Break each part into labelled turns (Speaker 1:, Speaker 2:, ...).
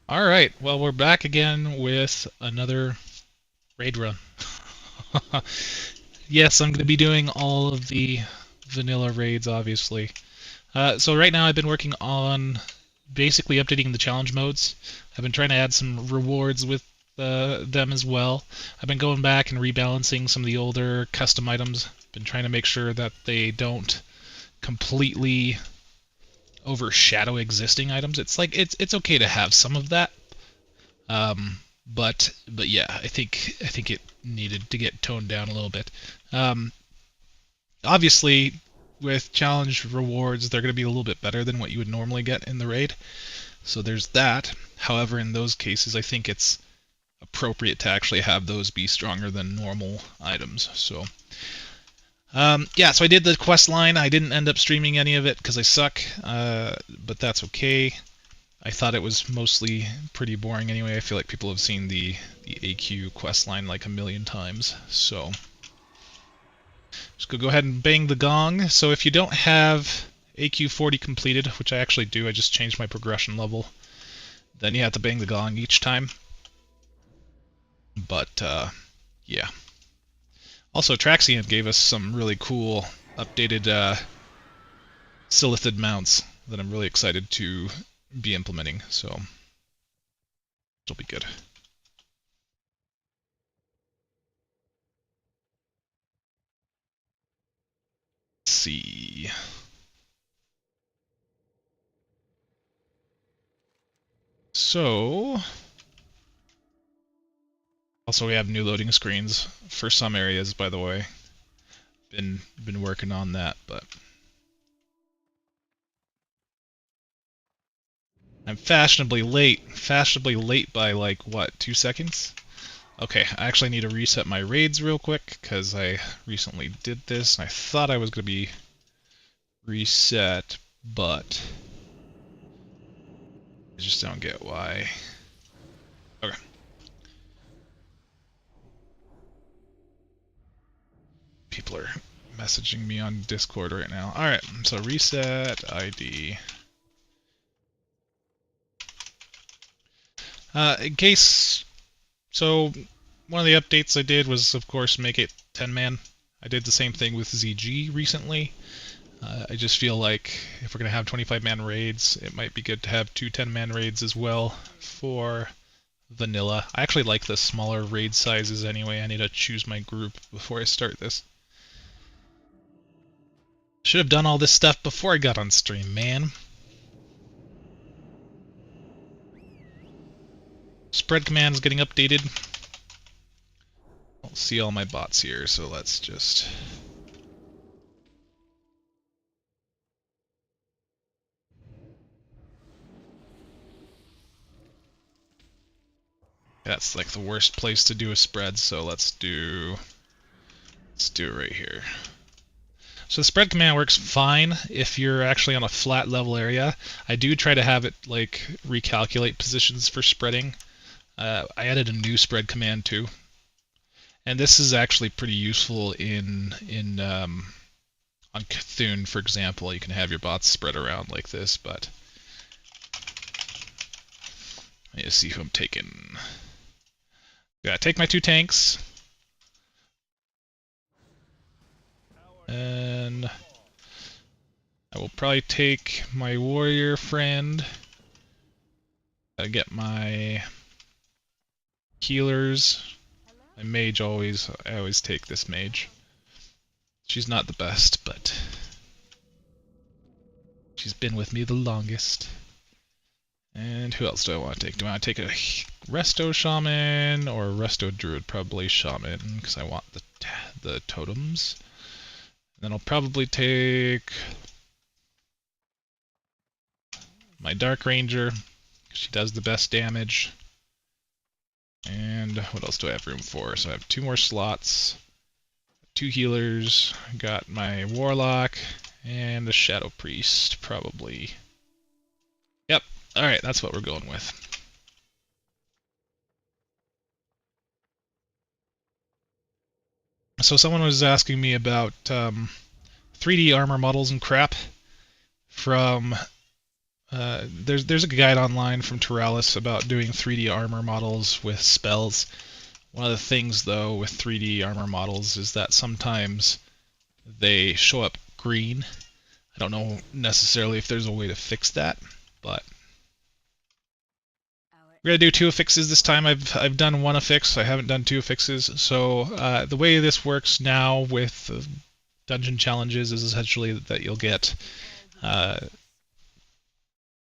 Speaker 1: Alright, well, we're back again with another raid run. Yes, I'm going to be doing all of the vanilla raids, obviously. So right now I've been working on basically updating the challenge modes. I've been trying to add some rewards with them as well. I've been going back and rebalancing some of the older custom items. Been trying to make sure that they don't completely overshadow existing items. It's okay to have some of that, but yeah, I think it needed to get toned down a little bit. Um, Obviously, with challenge rewards, they're going to be a little bit better than what you would normally get in the raid. So there's that. However, in those cases, I think it's appropriate to actually have those be stronger than normal items. So yeah, so I did the quest line. I didn't end up streaming any of it because I suck, but that's okay. I thought it was mostly pretty boring anyway. I feel like people have seen the AQ quest line like a million times. So just go ahead and bang the gong. So if you don't have AQ40 completed, which I actually do, I just changed my progression level, then you have to bang the gong each time. But yeah. Also, Traxian gave us some really cool updated Silithid mounts that I'm really excited to be implementing. So it'll be good. Let's see. So, also we have new loading screens for some areas, by the way. Been working on that, but I'm fashionably late by like what, 2 seconds? Okay, I actually need to reset my raids real quick because I recently did this and I thought I was going to be reset, but I just don't get why. Okay. People are messaging me on Discord right now. Alright, so reset ID. In case... So, one of the updates I did was, of course, make it 10-man. I did the same thing with ZG recently. I just feel like if we're going to have 25-man raids, it might be good to have two 10-man raids as well for vanilla. I actually like the smaller raid sizes anyway. I need to choose my group before I start this. Should have done all this stuff before I got on stream, man. Spread command is getting updated. I'll see all my bots here, so let's just... That's like the worst place to do a spread, so let's do it right here. So the spread command works fine if you're actually on a flat level area. I do try to have it like recalculate positions for spreading. I added a new spread command too, and this is actually pretty useful in on Cthulhu, for example. You can have your bots spread around like this, but let me see who I'm taking. Yeah, take my two tanks. And I will probably take my warrior friend. Gotta get my healers. My mage I always take this mage. She's not the best, but she's been with me the longest. And who else do I want to take? Do I want to take a resto shaman or a resto druid? Probably shaman, because I want the totems. And then I'll probably take my dark ranger. She does the best damage. And what else do I have room for? So I have two more slots, two healers, got my warlock, and a shadow priest, probably. Yep, alright, that's what we're going with. So someone was asking me about 3D armor models and crap from there's a guide online from Teralis about doing 3D armor models with spells. One of the things, though, with 3D armor models is that sometimes they show up green. I don't know necessarily if there's a way to fix that, but we're gonna do 2 affixes this time. I've done 1 affix. I haven't done 2 affixes. So the way this works now with dungeon challenges is essentially that you'll get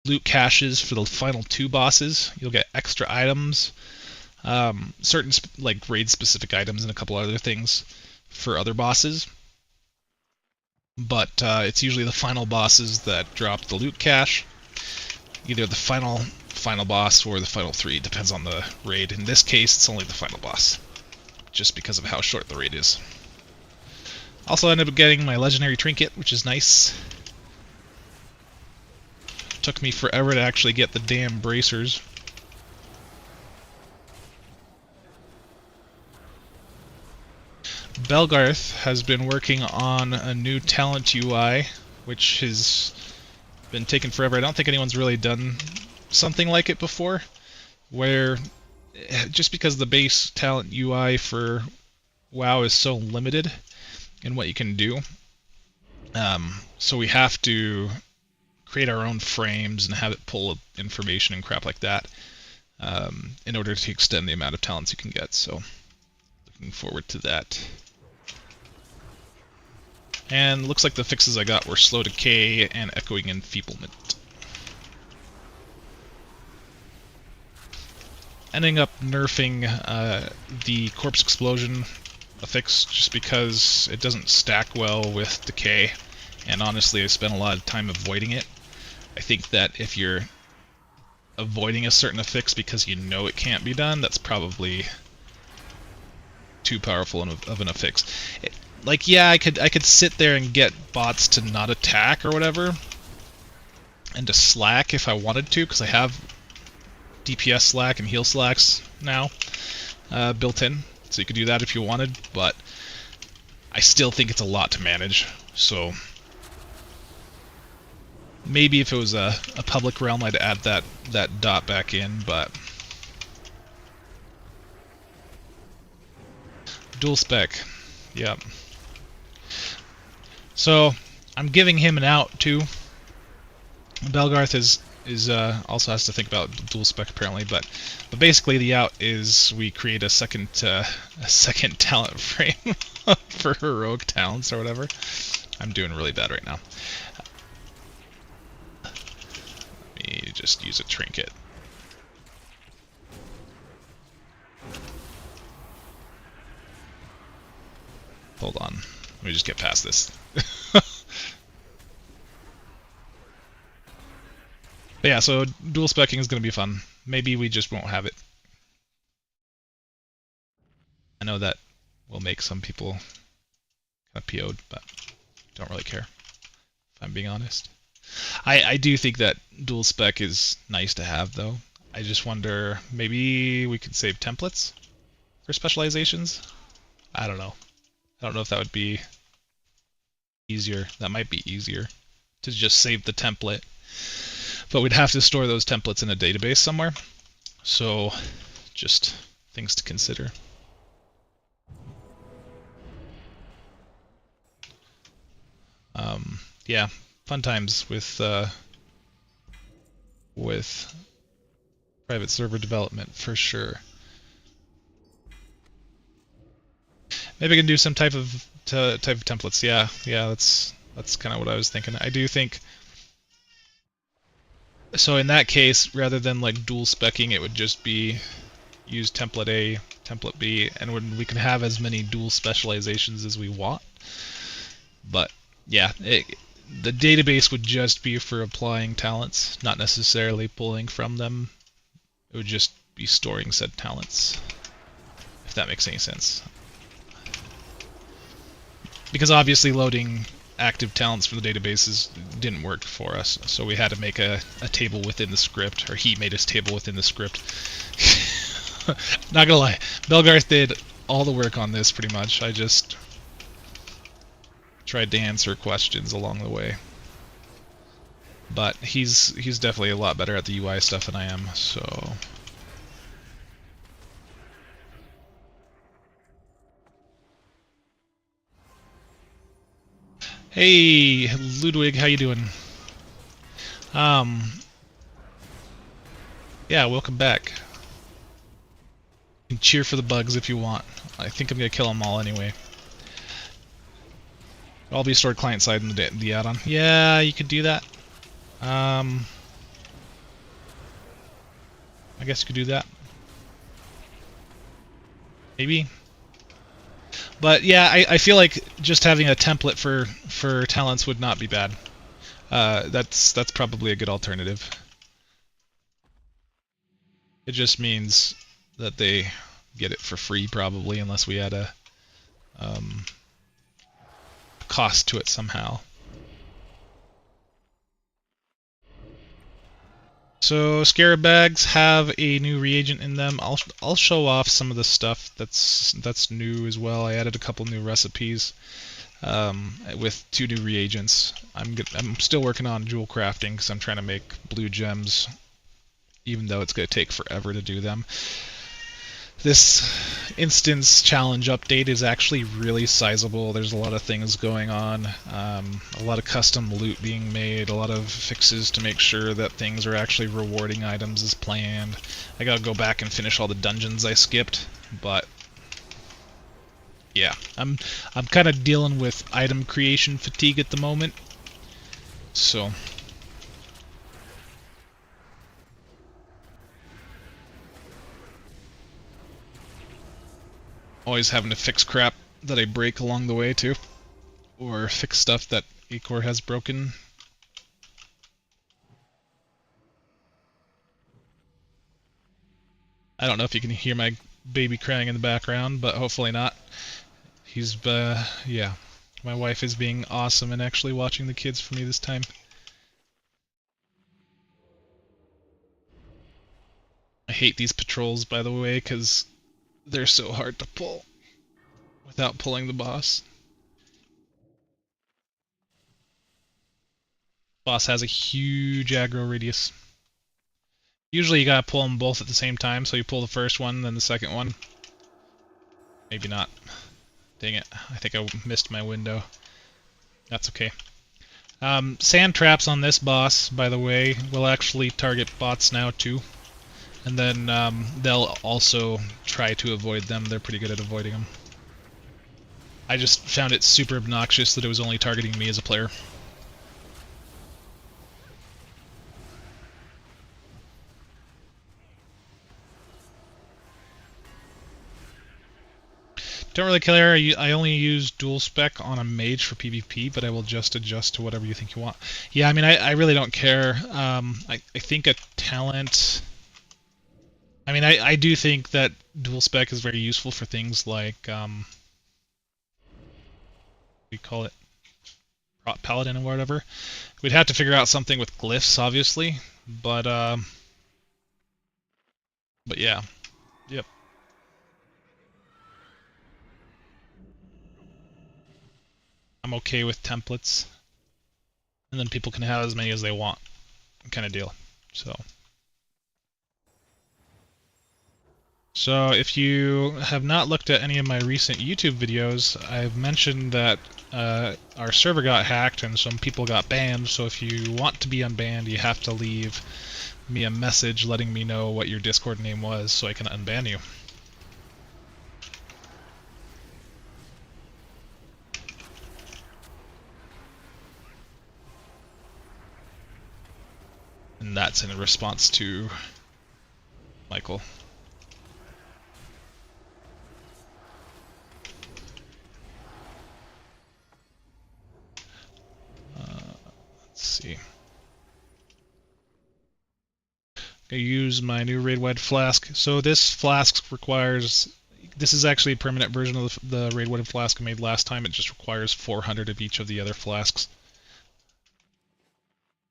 Speaker 1: loot caches for the final 2 bosses. You'll get extra items, certain like raid-specific items, and a couple other things for other bosses. But it's usually the final bosses that drop the loot cache. Either the final boss or the final 3, depends on the raid. In this case, it's only the final boss, just because of how short the raid is. Also ended up getting my legendary trinket, which is nice. Took me forever to actually get the damn bracers. Belgarth has been working on a new talent UI, which has been taking forever. I don't think anyone's really done something like it before, where just because the base talent UI for WoW is so limited in what you can do, so we have to create our own frames and have it pull information and crap like that in order to extend the amount of talents you can get. So looking forward to that. And looks like the fixes I got were slow decay and echoing enfeeblement. Ending up nerfing the corpse explosion affix just because it doesn't stack well with decay, and honestly I spent a lot of time avoiding it. I think that if you're avoiding a certain affix because you know it can't be done, that's probably too powerful of an affix. Like, yeah, I could sit there and get bots to not attack or whatever, and to slack if I wanted to, because I have DPS slack and heal slacks now built in, so you could do that if you wanted, but I still think it's a lot to manage, so maybe if it was a public realm I'd add that dot back in, but dual spec, yeah. So I'm giving him an out too. Belgarth is also has to think about dual spec apparently, but basically the out is we create a second talent frame for heroic talents or whatever. I'm doing really bad right now. Let me just use a trinket. Hold on. Let me just get past this. But yeah, so dual specking is going to be fun. Maybe we just won't have it. I know that will make some people kind of PO'd, but don't really care, if I'm being honest. I do think that dual spec is nice to have, though. I just wonder, maybe we could save templates for specializations? I don't know. I don't know if that would be easier. That might be easier to just save the template. But we'd have to store those templates in a database somewhere. So, just things to consider. Yeah, fun times with private server development for sure. Maybe I can do some type of templates. Yeah, that's kind of what I was thinking. I do think. So in that case, rather than like dual specking, it would just be use template A, template B, and we can have as many dual specializations as we want. But yeah, the database would just be for applying talents, not necessarily pulling from them. It would just be storing said talents, if that makes any sense. Because obviously loading active talents from the databases didn't work for us, so we had to make a table within the script, or he made his table within the script. Not gonna lie, Belgarth did all the work on this pretty much. I just tried to answer questions along the way. but he's definitely a lot better at the UI stuff than I am. So. Hey, Ludwig, how you doing? Yeah, welcome back. You can cheer for the bugs if you want. I think I'm gonna kill them all anyway. I'll be stored client side in the add-on. Yeah, you could do that. I guess you could do that. Maybe. But yeah, I feel like just having a template for talents would not be bad. That's probably a good alternative. It just means that they get it for free probably, unless we add a cost to it somehow. So scarab bags have a new reagent in them. I'll show off some of the stuff that's new as well. I added a couple new recipes with 2 new reagents. I'm still working on jewel crafting because I'm trying to make blue gems, even though it's going to take forever to do them. This instance challenge update is actually really sizable. There's a lot of things going on, a lot of custom loot being made, a lot of fixes to make sure that things are actually rewarding items as planned. I gotta go back and finish all the dungeons I skipped, but yeah, I'm kind of dealing with item creation fatigue at the moment, so. Always having to fix crap that I break along the way too, or fix stuff that Acor has broken. I don't know if you can hear my baby crying in the background, but hopefully not. He's yeah, my wife is being awesome and actually watching the kids for me this time. I hate these patrols, by the way, because they're so hard to pull without pulling the boss. Boss has a huge aggro radius. Usually you gotta pull them both at the same time, so you pull the first one, then the second one. Maybe not. Dang it, I think I missed my window. That's okay. Sand traps on this boss, by the way, will actually target bots now too. And then they'll also try to avoid them. They're pretty good at avoiding them. I just found it super obnoxious that it was only targeting me as a player. Don't really care. I only use dual spec on a mage for PvP, but I will just adjust to whatever you think you want. Yeah, I mean, I really don't care. I think a talent... I mean, I do think that dual spec is very useful for things like, we call it paladin or whatever. We'd have to figure out something with glyphs, obviously, but yeah, yep. I'm okay with templates, and then people can have as many as they want, kind of deal. So if you have not looked at any of my recent YouTube videos, I've mentioned that our server got hacked and some people got banned, so if you want to be unbanned, you have to leave me a message letting me know what your Discord name was so I can unban you. And that's in response to Michael. Let's see. I use my new raid wide flask. So this flask requires... This is actually a permanent version of the raid wide flask I made last time. It just requires 400 of each of the other flasks.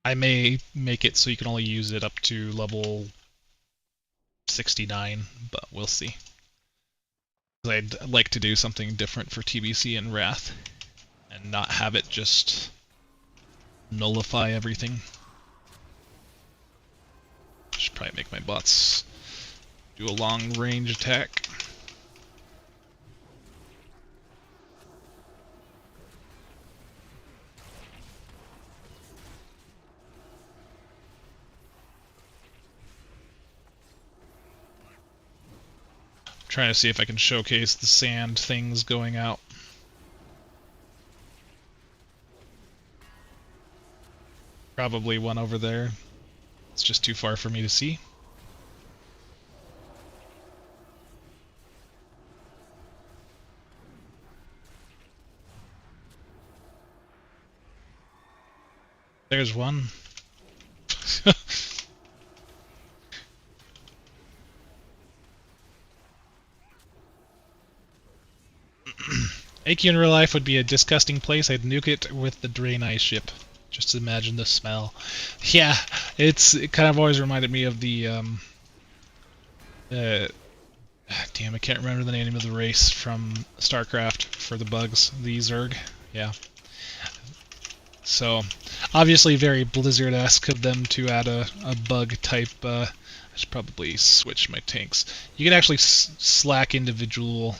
Speaker 1: I may make it so you can only use it up to level 69, but we'll see. I'd like to do something different for TBC and Wrath, and not have it just nullify everything. probably make my bots do a long range attack. Trying to see if I can showcase the sand things going out. Probably one over there. It's just too far for me to see. There's one. AQ in real life would be a disgusting place. I'd nuke it with the Drain Eye ship. Just imagine the smell. Yeah, it kind of always reminded me of the damn, I can't remember the name of the race from StarCraft for the bugs. The Zerg. Yeah. So, obviously very Blizzard-esque of them to add a bug type. I should probably switch my tanks. You can actually slack individual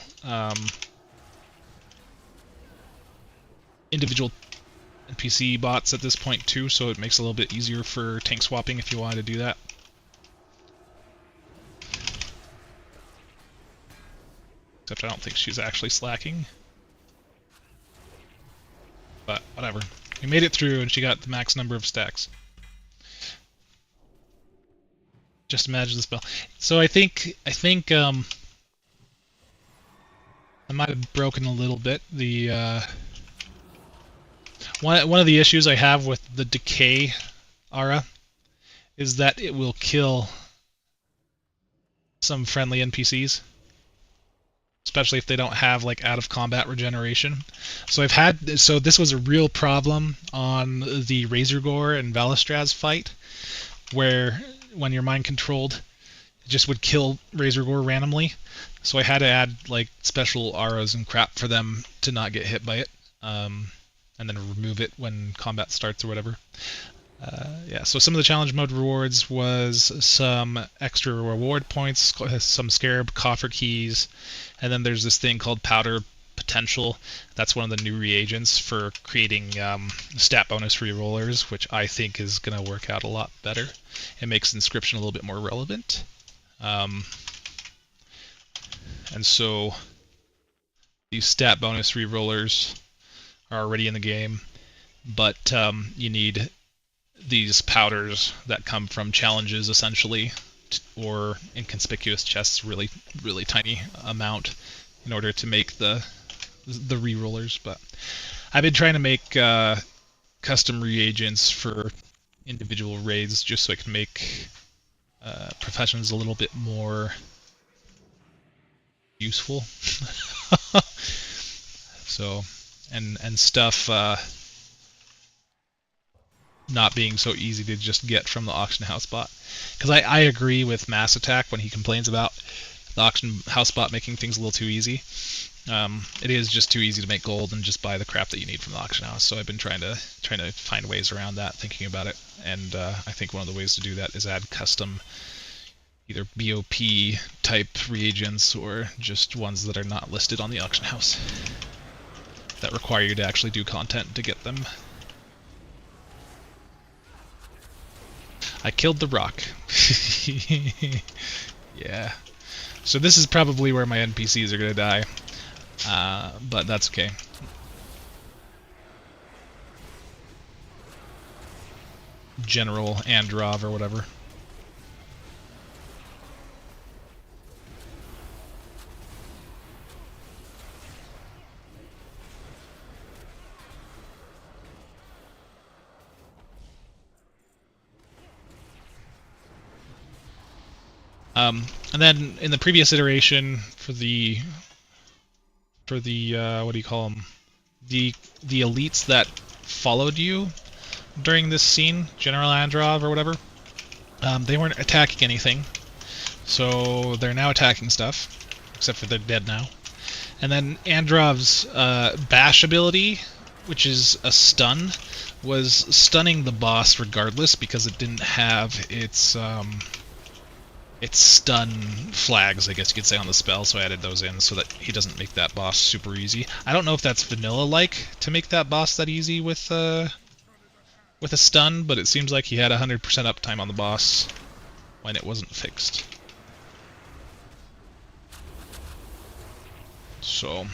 Speaker 1: NPC bots at this point too, so it makes it a little bit easier for tank swapping if you wanted to do that. Except I don't think she's actually slacking. But whatever. We made it through and she got the max number of stacks. Just imagine the spell. So I think I might have broken a little bit. The one of the issues I have with the decay aura is that it will kill some friendly NPCs, especially if they don't have like out of combat regeneration. So this was a real problem on the Razorgore and Valistraz fight, where when you're mind controlled, it just would kill Razorgore randomly. So I had to add like special auras and crap for them to not get hit by it. And then remove it when combat starts or whatever. Yeah, so some of the challenge mode rewards was some extra reward points, some scarab coffer keys, and then there's this thing called powder potential. That's one of the new reagents for creating stat bonus rerollers, which I think is going to work out a lot better. It makes inscription a little bit more relevant. And so these stat bonus rerollers are already in the game, but you need these powders that come from challenges essentially, or inconspicuous chests, really tiny amount, in order to make the rerollers. But I've been trying to make custom reagents for individual raids just so I can make professions a little bit more useful. So and stuff not being so easy to just get from the auction house bot. Because I agree with Mass Attack when he complains about the auction house bot making things a little too easy. It is just too easy to make gold and just buy the crap that you need from the auction house. So I've been trying to find ways around that, thinking about it. And I think one of the ways to do that is add custom either BOP type reagents or just ones that are not listed on the auction house, that require you to actually do content to get them. I killed the rock. Yeah. So this is probably where my NPCs are going to die. But that's okay. General Androv or whatever. And then in the previous iteration for the what do you call them? The elites that followed you during this scene, General Androv or whatever, they weren't attacking anything, so they're now attacking stuff, except for they're dead now. And then Androv's bash ability, which is a stun, was stunning the boss regardless because it didn't have its its stun flags, I guess you could say, on the spell, so I added those in so that he doesn't make that boss super easy. I don't know if that's vanilla-like to make that boss that easy with a stun, but it seems like he had 100% uptime on the boss when it wasn't fixed. So...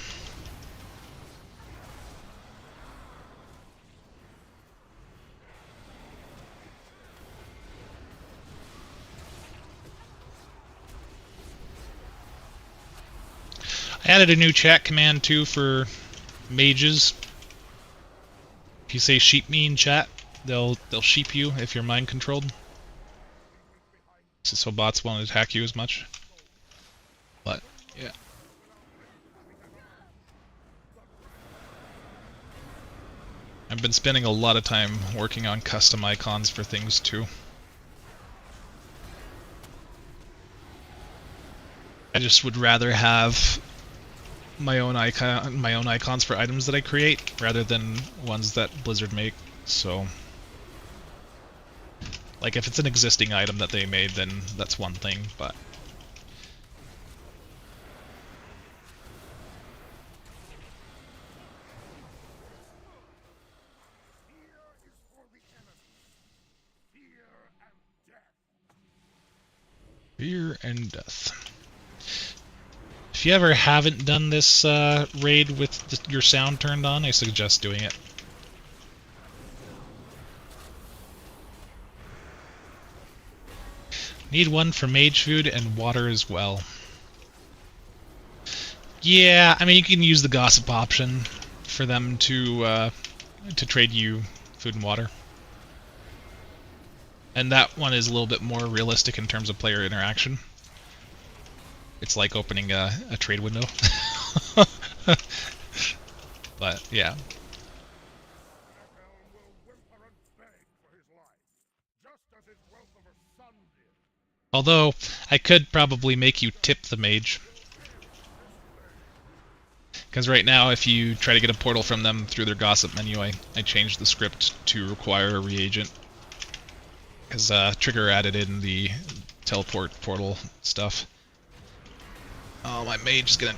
Speaker 1: I added a new chat command too for mages. If you say sheep me in chat, they'll sheep you if you're mind controlled. So bots won't attack you as much. But yeah. I've been spending a lot of time working on custom icons for things too. I just would rather have my own icons for items that I create rather than ones that Blizzard make. So, like, if it's an existing item that they made, then that's one thing, but fear and death. If you ever haven't done this raid with your sound turned on, I suggest doing it. Need one for mage food and water as well. Yeah, I mean, you can use the gossip option for them to trade you food and water. And that one is a little bit more realistic in terms of player interaction. It's like opening a trade window. But, yeah. Although, I could probably make you tip the mage. Because right now, if you try to get a portal from them through their gossip menu, I changed the script to require a reagent. Because Trigger added in the teleport portal stuff. Oh, my mage is gonna...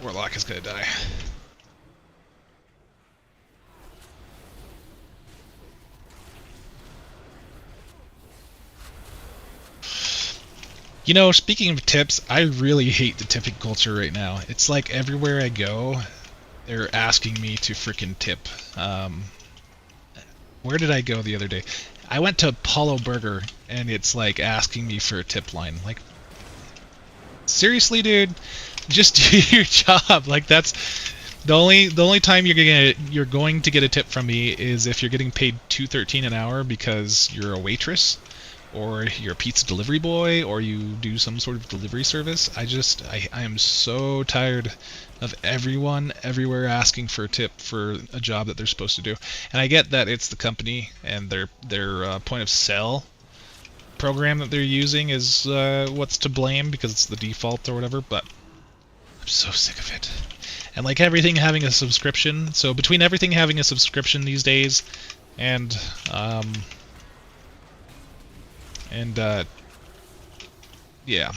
Speaker 1: Warlock is gonna die. You know, speaking of tips, I really hate the tipping culture right now. It's like everywhere I go, they're asking me to frickin' tip. Where did I go the other day? I went to Apollo Burger, and it's like asking me for a tip line. Like, seriously, dude? Just do your job. Like, that's the only time you're going to get a tip from me is if you're getting paid $2.13 an hour because you're a waitress, or you're a pizza delivery boy, or you do some sort of delivery service. I am so tired of everyone everywhere asking for a tip for a job that they're supposed to do. And I get that it's the company and their point of sale program that they're using is what's to blame because it's the default or whatever, but I'm so sick of it. And like everything having a subscription, so between everything having a subscription these days and yeah,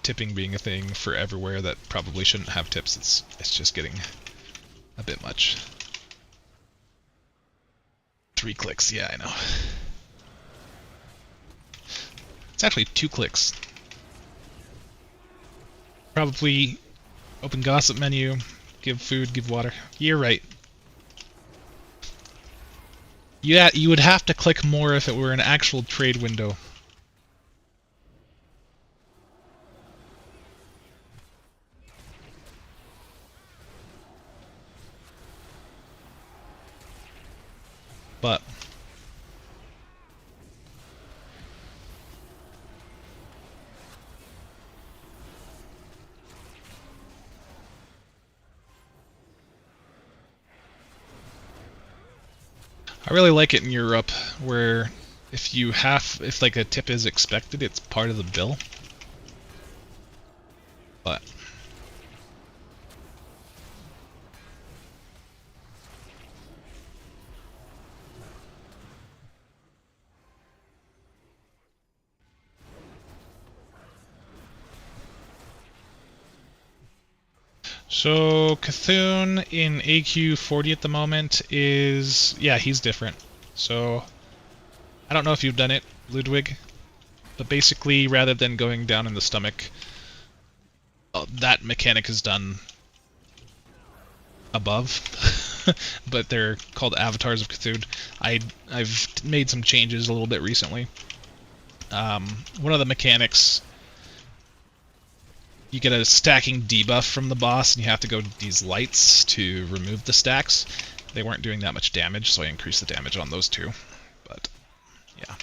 Speaker 1: tipping being a thing for everywhere that probably shouldn't have tips, it's just getting a bit much. 3 clicks, yeah, I know. It's actually 2 clicks. Probably open gossip menu, give food, give water. You're right. Yeah, you would have to click more if it were an actual trade window. But I really like it in Europe, where if like a tip is expected, it's part of the bill. But So Cthulhu in AQ40 at the moment is... yeah, he's different. So I don't know if you've done it, Ludwig, but basically rather than going down in the stomach, that mechanic is done above. But they're called Avatars of Cthulhu. I've made some changes a little bit recently. One of the mechanics, you get a stacking debuff from the boss, and you have to go to these lights to remove the stacks. They weren't doing that much damage, so I increased the damage on those two. But, yeah.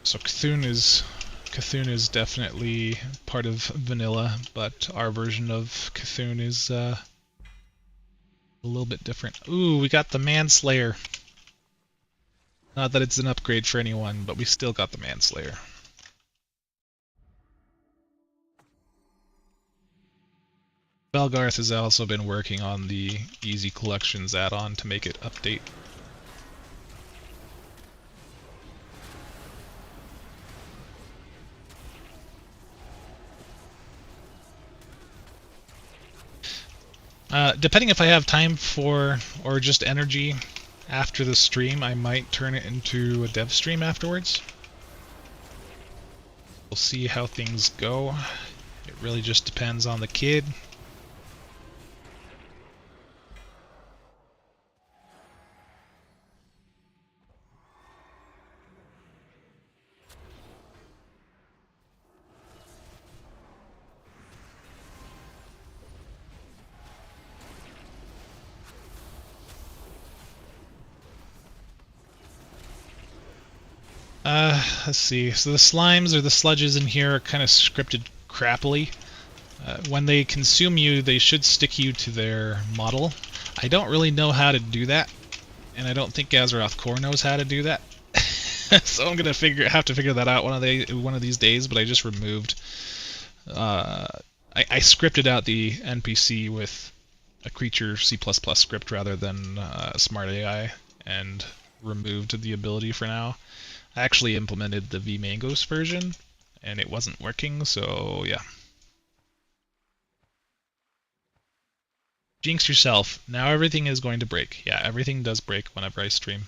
Speaker 1: So Cthulhu is definitely part of vanilla, but our version of Cthulhu is a little bit different. Ooh, we got the Manslayer. Not that it's an upgrade for anyone, but we still got the Manslayer. Belgarth has also been working on the Easy Collections add-on to make it update. Depending if I have time for, or just energy after the stream, I might turn it into a dev stream afterwards. We'll see how things go. It really just depends on the kid. Let's see. So the slimes or the sludges in here are kind of scripted crappily. When they consume you, they should stick you to their model. I don't really know how to do that, and I don't think Azeroth Core knows how to do that. So I'm gonna have to figure that out one of these days. But I just removed. I scripted out the NPC with a creature C++ script rather than smart AI, and removed the ability for now. I actually implemented the vMangos version, and it wasn't working, so yeah. Jinx yourself. Now everything is going to break. Yeah, everything does break whenever I stream.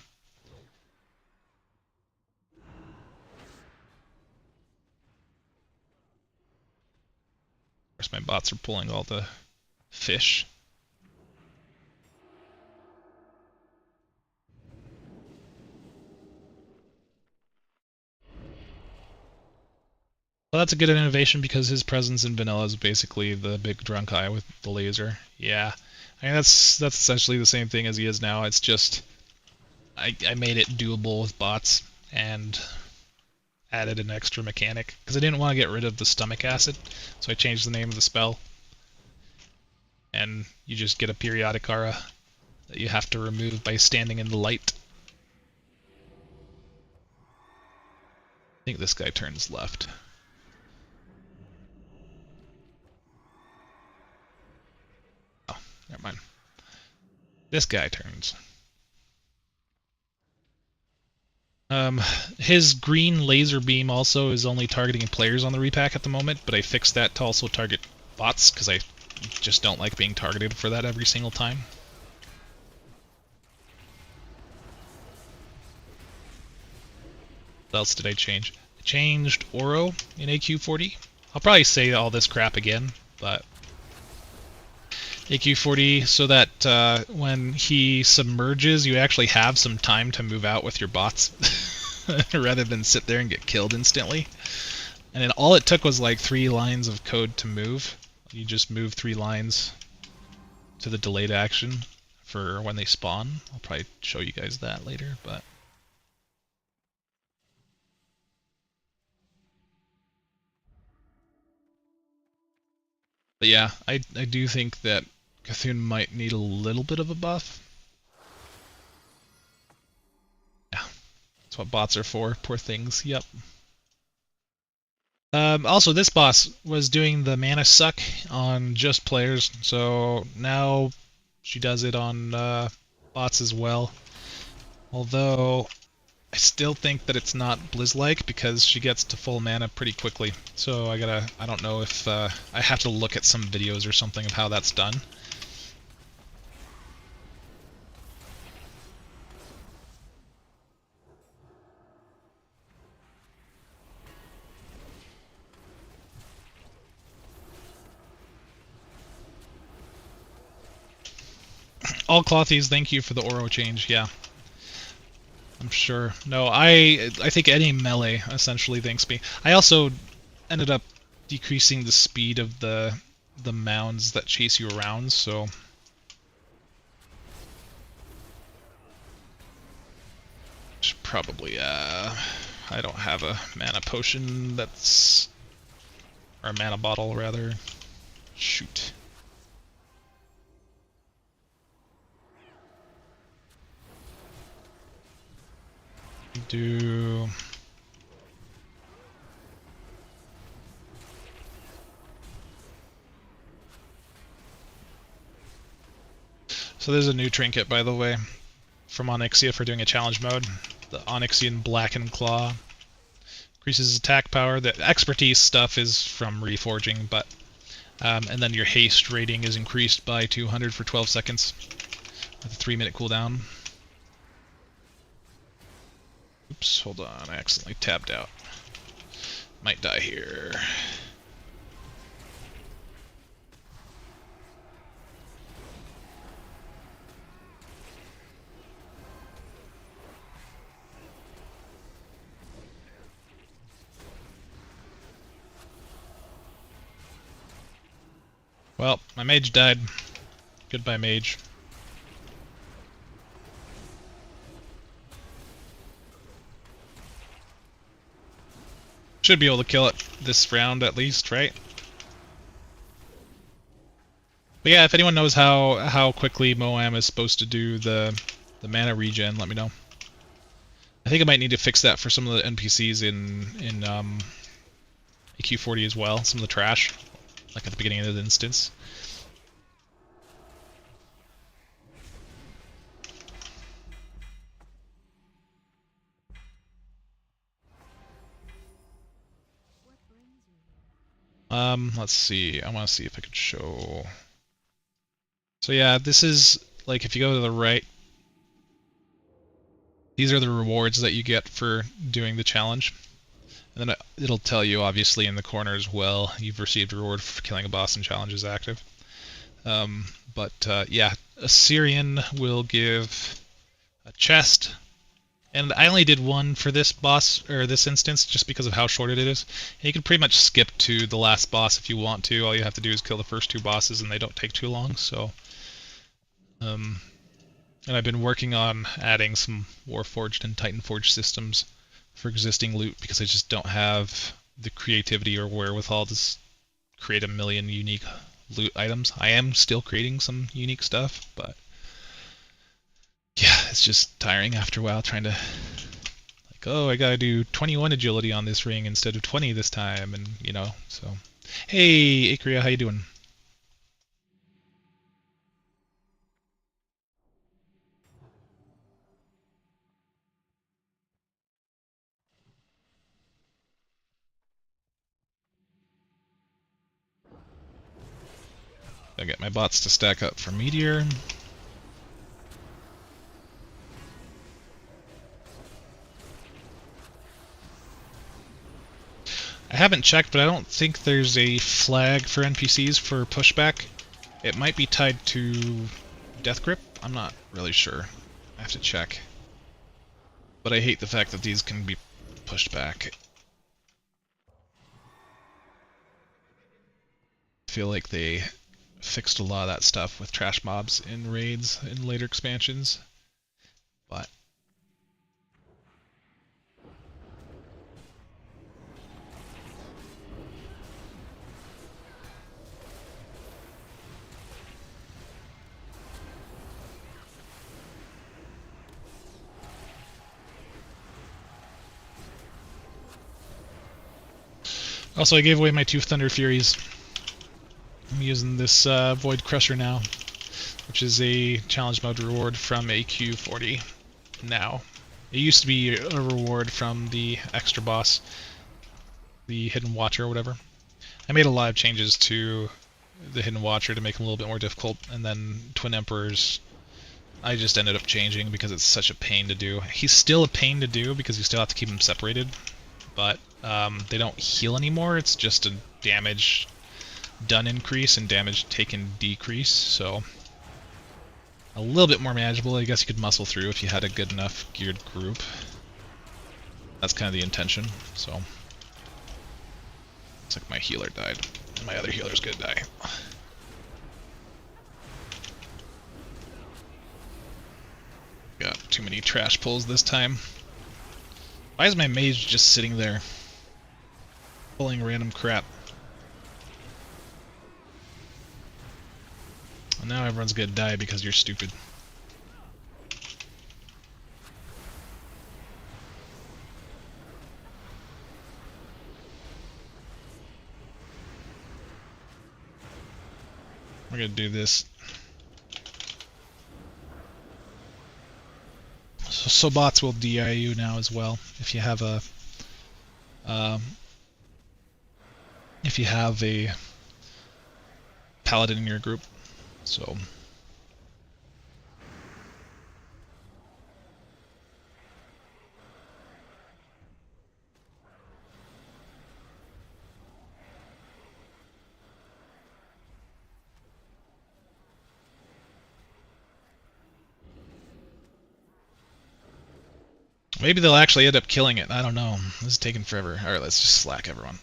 Speaker 1: Of course, my bots are pulling all the fish. Well, that's a good innovation because his presence in vanilla is basically the big drunk eye with the laser. Yeah, I mean that's essentially the same thing as he is now. It's just I made it doable with bots and added an extra mechanic because I didn't want to get rid of the stomach acid, so I changed the name of the spell. And you just get a periodic aura that you have to remove by standing in the light. I think this guy turns left. Never mind. This guy turns. His green laser beam also is only targeting players on the repack at the moment, but I fixed that to also target bots because I just don't like being targeted for that every single time. What else did I change? I changed Oro in AQ40. I'll probably say all this crap again, but AQ40 so that when he submerges, you actually have some time to move out with your bots rather than sit there and get killed instantly. And then all it took was like 3 lines of code to move. You just move 3 lines to the delayed action for when they spawn. I'll probably show you guys that later, but yeah, I do think that Cthulhu might need a little bit of a buff. Yeah, that's what bots are for. Poor things. Yep. Also, this boss was doing the mana suck on just players, so now she does it on bots as well. Although I still think that it's not Blizz-like because she gets to full mana pretty quickly. So I don't know if, I have to look at some videos or something of how that's done. All Clothies, thank you for the Oro change, yeah. I'm sure. No, I think any melee essentially thanks me. I also ended up decreasing the speed of the mounds that chase you around, so should probably I don't have a mana potion that's, or a mana bottle rather. Shoot. Do so there's a new trinket, by the way, from Onyxia for doing a challenge mode. The Onyxian Blackened Claw. Increases attack power. The expertise stuff is from reforging, but and then your haste rating is increased by 200 for 12 seconds with a 3-minute cooldown. Oops, hold on, I accidentally tabbed out. Might die here. Well, my mage died. Goodbye, mage. Should be able to kill it this round at least, right? But yeah, if anyone knows how quickly Moam is supposed to do the mana regen, let me know. I think I might need to fix that for some of the NPCs in AQ20 as well, some of the trash, like at the beginning of the instance. Let's see. I want to see if I could show. So yeah, this is like if you go to the right, these are the rewards that you get for doing the challenge. And then it'll tell you obviously in the corner as well, you've received a reward for killing a boss and challenge is active. Yeah, Assyrian will give a chest. And I only did one for this boss, or this instance, just because of how short it is. And you can pretty much skip to the last boss if you want to. All you have to do is kill the first 2 bosses, and they don't take too long. So, and I've been working on adding some Warforged and Titanforged systems for existing loot, because I just don't have the creativity or wherewithal to create a million unique loot items. I am still creating some unique stuff, but yeah, it's just tiring after a while trying to, like, oh, I gotta do 21 agility on this ring instead of 20 this time, and, you know, so. Hey, Akria, how you doing? I'll get my bots to stack up for Meteor. I haven't checked, but I don't think there's a flag for NPCs for pushback. It might be tied to Death Grip. I'm not really sure. I have to check. But I hate the fact that these can be pushed back. I feel like they fixed a lot of that stuff with trash mobs in raids in later expansions. But also, I gave away my 2 Thunder Furies. I'm using this Void Crusher now, which is a challenge mode reward from AQ40 now. It used to be a reward from the extra boss, the Hidden Watcher or whatever. I made a lot of changes to the Hidden Watcher to make him a little bit more difficult, and then Twin Emperors I just ended up changing because it's such a pain to do. He's still a pain to do because you still have to keep him separated, but they don't heal anymore. It's just a damage done increase and damage taken decrease, so a little bit more manageable. I guess you could muscle through if you had a good enough geared group. That's kind of the intention, so. Looks like my healer died. My other healer's gonna die. Got too many trash pulls this time. Why is my mage just sitting there? Pulling random crap. Well, now everyone's gonna die because you're stupid. We're gonna do this. So bots will DI now as well if you have a paladin in your group. So maybe they'll actually end up killing it. I don't know. This is taking forever. Alright, let's just slack everyone.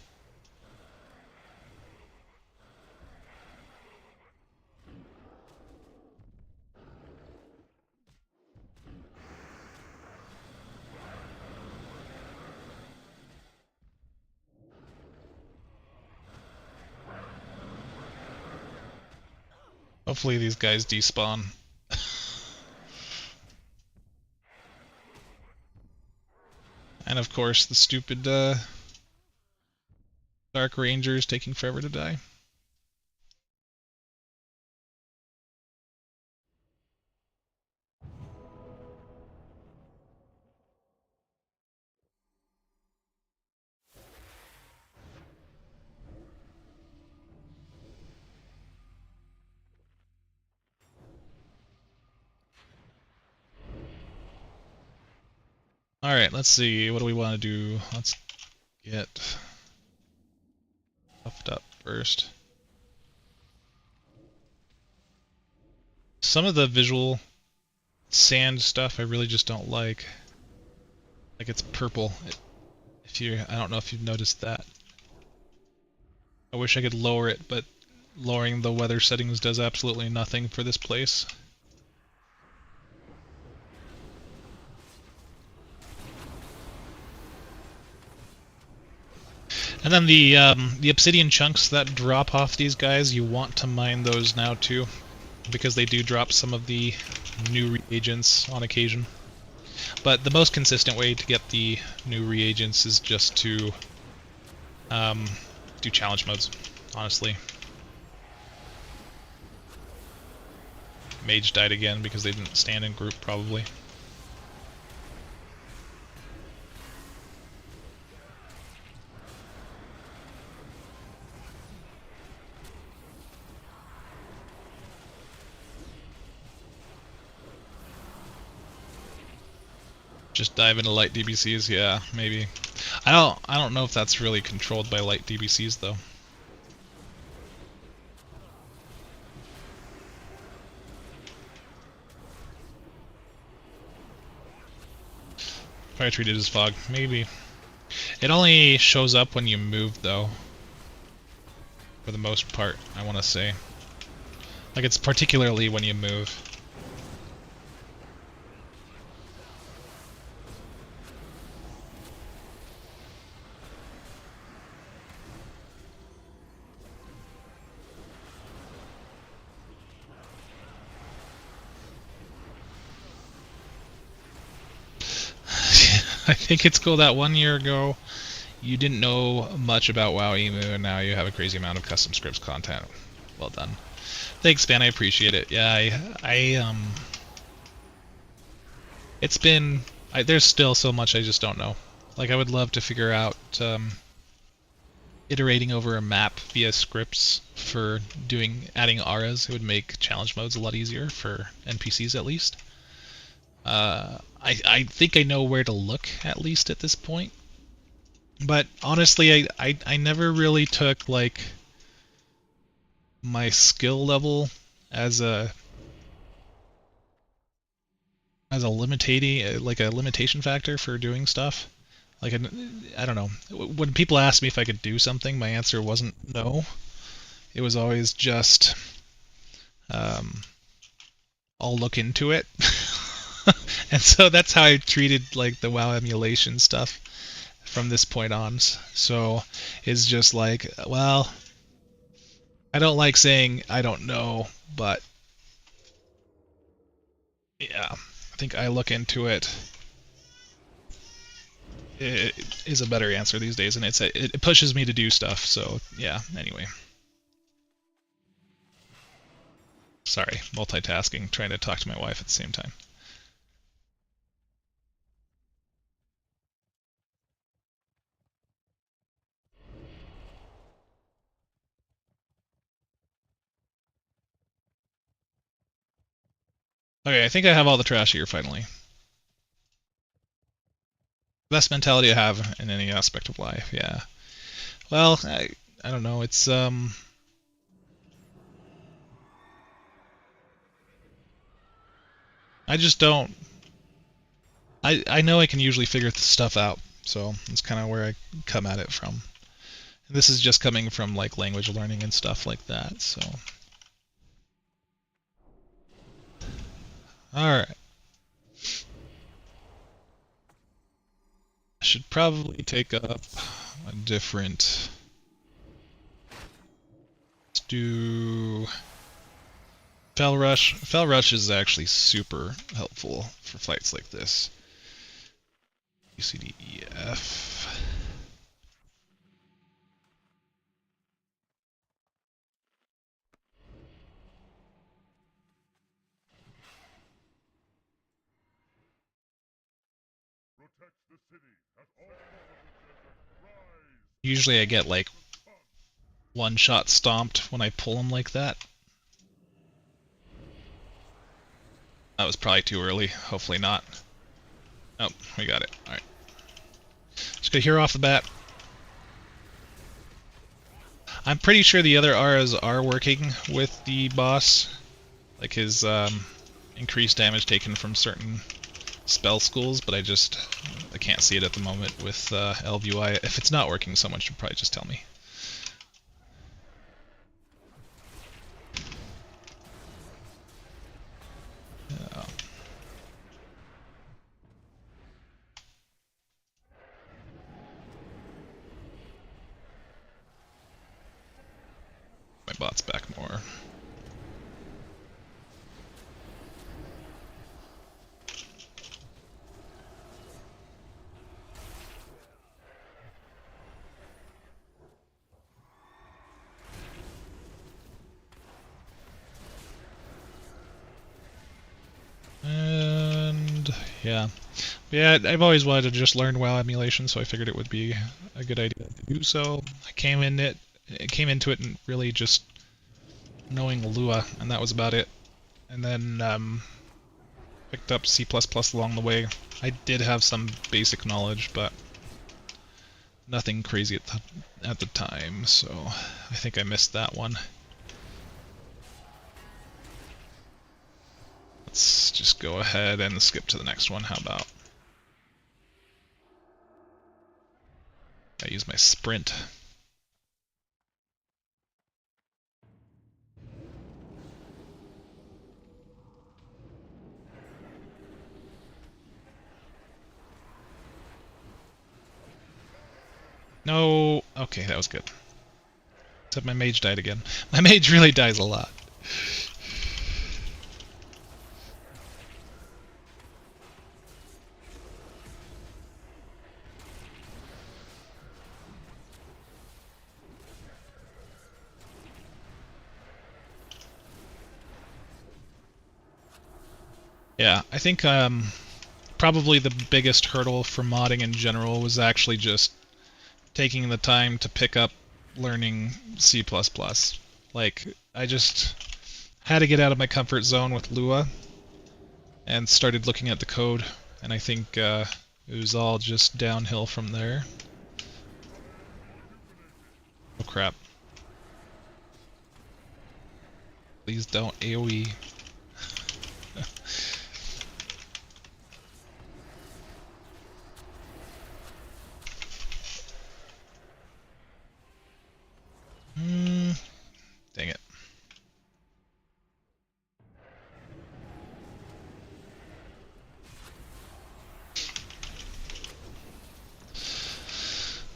Speaker 1: Hopefully these guys despawn. And of course, the stupid Dark Rangers taking forever to die. Alright, let's see. What do we want to do? Let's get puffed up first. Some of the visual sand stuff I really just don't like. Like it's purple. I don't know if you've noticed that. I wish I could lower it, but lowering the weather settings does absolutely nothing for this place. And then the obsidian chunks that drop off these guys, you want to mine those now too, because they do drop some of the new reagents on occasion. But the most consistent way to get the new reagents is just to do challenge modes, honestly. Mage died again because they didn't stand in group, probably. Just dive into light DBCs, yeah, maybe. I don't know if that's really controlled by light DBCs though. Probably treat it as fog, maybe. It only shows up when you move though. For the most part, I want to say. Like it's particularly when you move. I think it's cool that 1 year ago you didn't know much about WoW Emu and now you have a crazy amount of custom scripts content. Well done. Thanks, man, I appreciate it. Yeah, there's still so much I just don't know. Like, I would love to figure out iterating over a map via scripts for adding auras. It would make challenge modes a lot easier for NPCs at least. I think I know where to look at least at this point. But honestly, I never really took like my skill level as a limitation factor for doing stuff. Like, I don't know. When people ask me if I could do something, my answer wasn't no. It was always just, I'll look into it. And so that's how I treated like the WoW emulation stuff from this point on. So it's just like, well, I don't like saying I don't know, but yeah, I think I look into it. It is a better answer these days, and it pushes me to do stuff. So yeah. Anyway, sorry, multitasking, trying to talk to my wife at the same time. Okay, I think I have all the trash here finally. Best mentality I have in any aspect of life, yeah. Well, I don't know, it's I just don't I know I can usually figure stuff out, so that's kind of where I come at it from. And this is just coming from like language learning and stuff like that, so. Alright. I should probably take up a different... Let's do... Fell Rush. Fell Rush is actually super helpful for fights like this. B, C, D, E, F. Usually I get like one shot stomped when I pull them like that. That was probably too early. Hopefully not. Oh, we got it. Alright. Just gonna hear off the bat. I'm pretty sure the other auras are working with the boss. Like his increased damage taken from certain spell schools, but I can't see it at the moment with LVUI. If it's not working, someone should probably just tell me. My bot's back more. And yeah. Yeah, I've always wanted to just learn WoW emulation, so I figured it would be a good idea to do so. I came into it and really just knowing Lua, and that was about it. And then picked up C++ along the way. I did have some basic knowledge, but nothing crazy at the time, so I think I missed that one. Let's just go ahead and skip to the next one. How about? I use my sprint. No, okay, that was good. Except my mage died again. My mage really dies a lot. Yeah, I think probably the biggest hurdle for modding in general was actually just taking the time to pick up learning C++. Like, I just had to get out of my comfort zone with Lua and started looking at the code, and I think it was all just downhill from there. Oh crap. Please don't AoE. Dang it.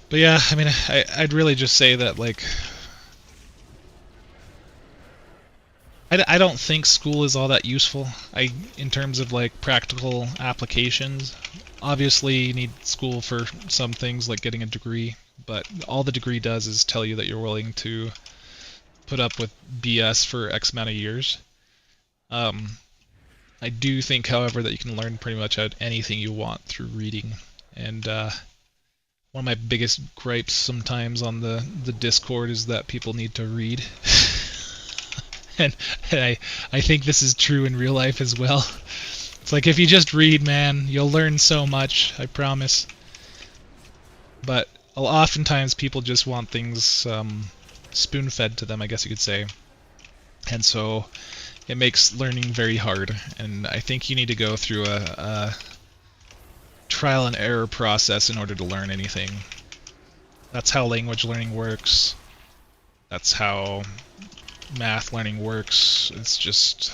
Speaker 1: But yeah, I mean, I'd really just say that, like, I don't think school is all that useful. In terms of, like, practical applications. Obviously, you need school for some things, like getting a degree, but all the degree does is tell you that you're willing to put up with BS for X amount of years. I do think, however, that you can learn pretty much anything you want through reading, and one of my biggest gripes sometimes on the Discord is that people need to read. and I think this is true in real life as well. It's like, if you just read, man, you'll learn so much, I promise. But oftentimes people just want things spoon-fed to them, I guess you could say. And so it makes learning very hard, and I think you need to go through a trial and error process in order to learn anything. That's how language learning works. That's how math learning works. It's just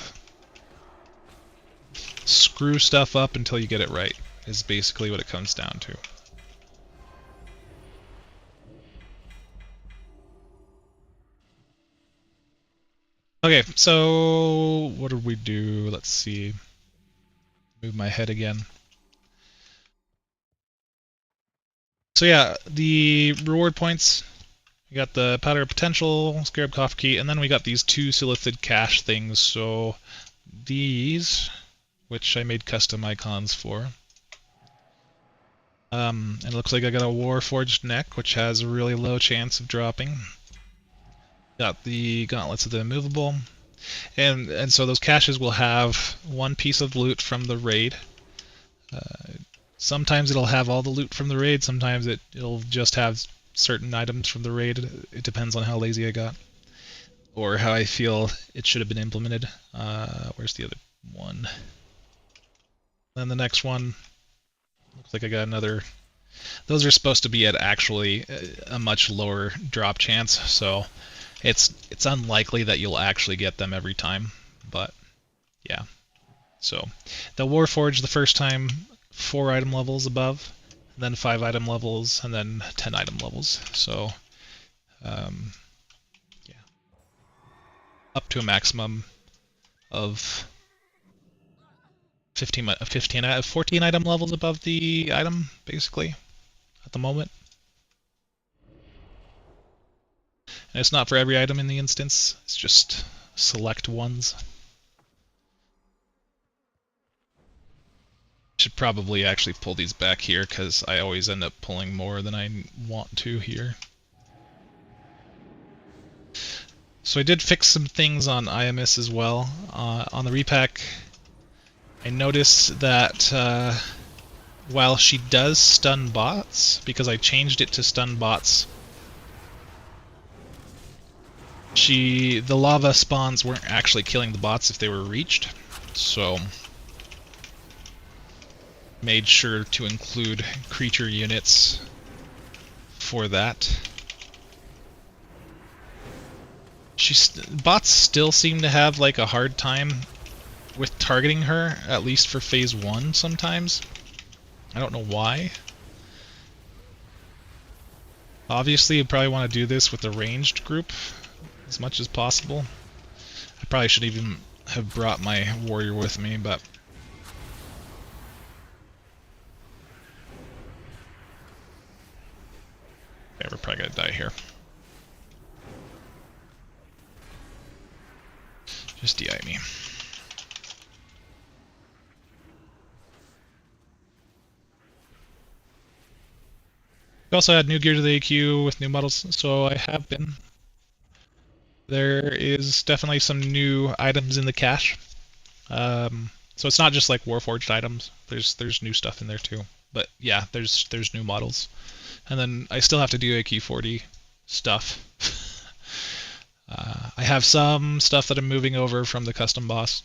Speaker 1: screw stuff up until you get it right, is basically what it comes down to. Okay, so what did we do? Let's see. Move my head again. So yeah, the reward points. We got the Powder of Potential, Scarab Coffee Key, and then we got these two Silithid cache things. So these, which I made custom icons for. And it looks like I got a Warforged neck, which has a really low chance of dropping. Got the Gauntlets of the Immovable. And so those caches will have one piece of loot from the raid. Sometimes it'll have all the loot from the raid, sometimes it'll just have certain items from the raid. It depends on how lazy I got, or how I feel it should have been implemented. Where's the other one? Then the next one, looks like I got another. Those are supposed to be at actually a much lower drop chance, so it's unlikely that you'll actually get them every time, but yeah. So the Warforged the first time, 4 item levels above, then 5 item levels, and then 10 item levels. So yeah, up to a maximum of 14 item levels above the item, basically, at the moment. And it's not for every item in the instance, it's just select ones. Should probably actually pull these back here, because I always end up pulling more than I want to here. So I did fix some things on IMS as well. On the repack, I noticed that while she does stun bots, because I changed it to stun bots, the lava spawns weren't actually killing the bots if they were reached. So made sure to include creature units for that. Bots still seem to have like a hard time with targeting her, at least for phase 1 sometimes. I don't know why. Obviously, you probably want to do this with a ranged group as much as possible. I probably should even have brought my warrior with me, but yeah, we're probably gonna die here. Just DI me. We also add new gear to the AQ with new models, so I have been. There is definitely some new items in the cache. So it's not just like Warforged items. There's new stuff in there too. But yeah, there's new models. And then I still have to do AQ40 stuff. I have some stuff that I'm moving over from the custom boss.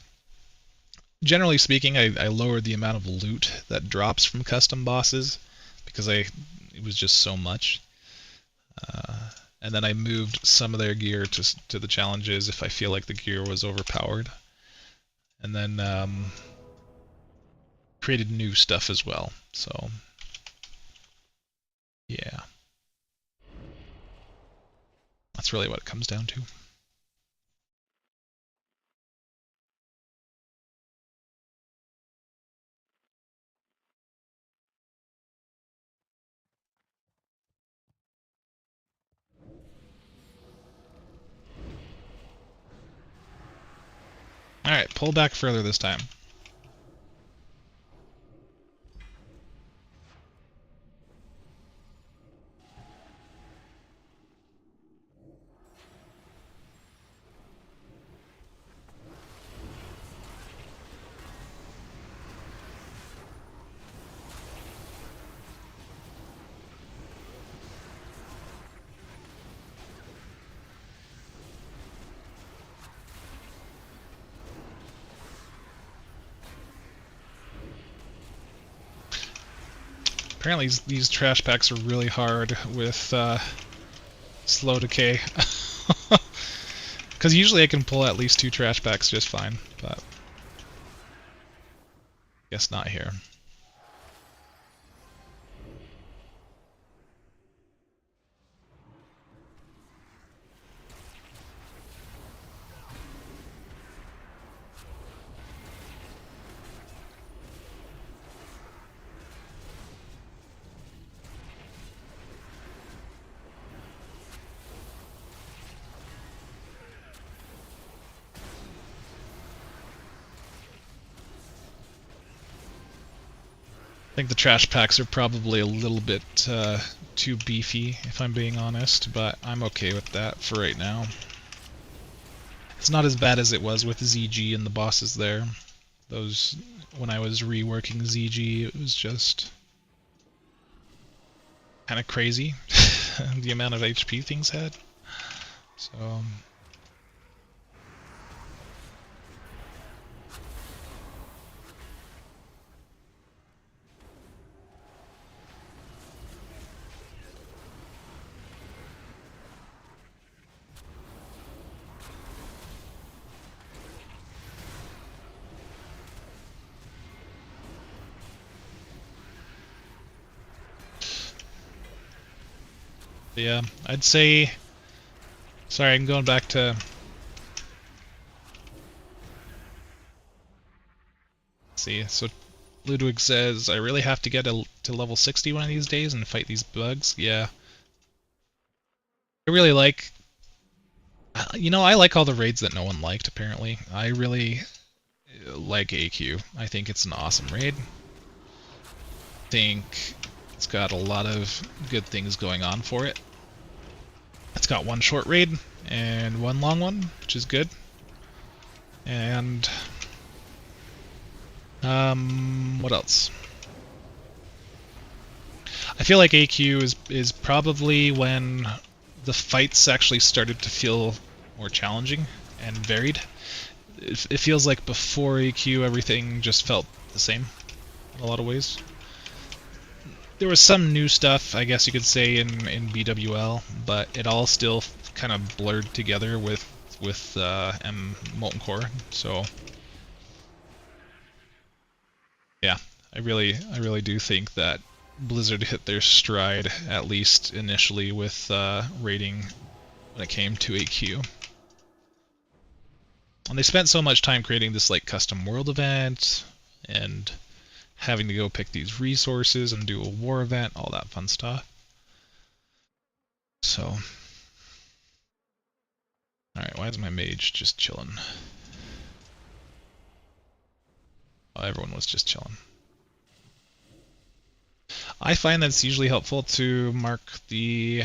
Speaker 1: Generally speaking, I lowered the amount of loot that drops from custom bosses because it was just so much. And then I moved some of their gear to the challenges if I feel like the gear was overpowered. And then created new stuff as well. So yeah, that's really what it comes down to. Alright, pull back further this time. Apparently these trash packs are really hard with slow decay. Because usually I can pull at least 2 trash packs just fine, but guess not here. I think the trash packs are probably a little bit too beefy, if I'm being honest, but I'm okay with that for right now. It's not as bad as it was with ZG and the bosses there. Those, when I was reworking ZG, it was just kind of crazy, the amount of HP things had. So yeah, I'd say... Sorry, I'm going back to... Let's see, so Ludwig says, I really have to get to level 60 one of these days and fight these bugs? Yeah. I really like... You know, I like all the raids that no one liked, apparently. I really like AQ. I think it's an awesome raid. I think it's got a lot of good things going on for it. It's got one short raid and one long one, which is good. And what else? I feel like AQ is probably when the fights actually started to feel more challenging and varied. It feels like before AQ everything just felt the same in a lot of ways. There was some new stuff, I guess you could say, in BWL, but it all still kind of blurred together with Molten Core. So yeah, I really do think that Blizzard hit their stride, at least initially, with raiding when it came to AQ. And they spent so much time creating this like custom world event and having to go pick these resources and do a war event, all that fun stuff. So, alright, why is my mage just chilling? Oh, everyone was just chilling. I find that it's usually helpful to mark the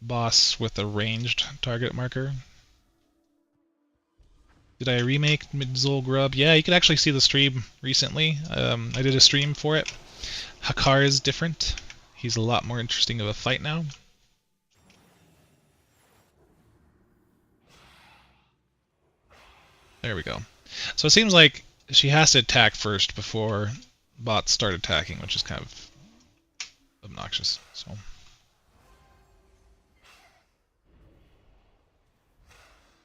Speaker 1: boss with a ranged target marker. Did I remake Midzul Grub? Yeah, you could actually see the stream recently. I did a stream for it. Hakar is different. He's a lot more interesting of a fight now. There we go. So it seems like she has to attack first before bots start attacking, which is kind of obnoxious. So.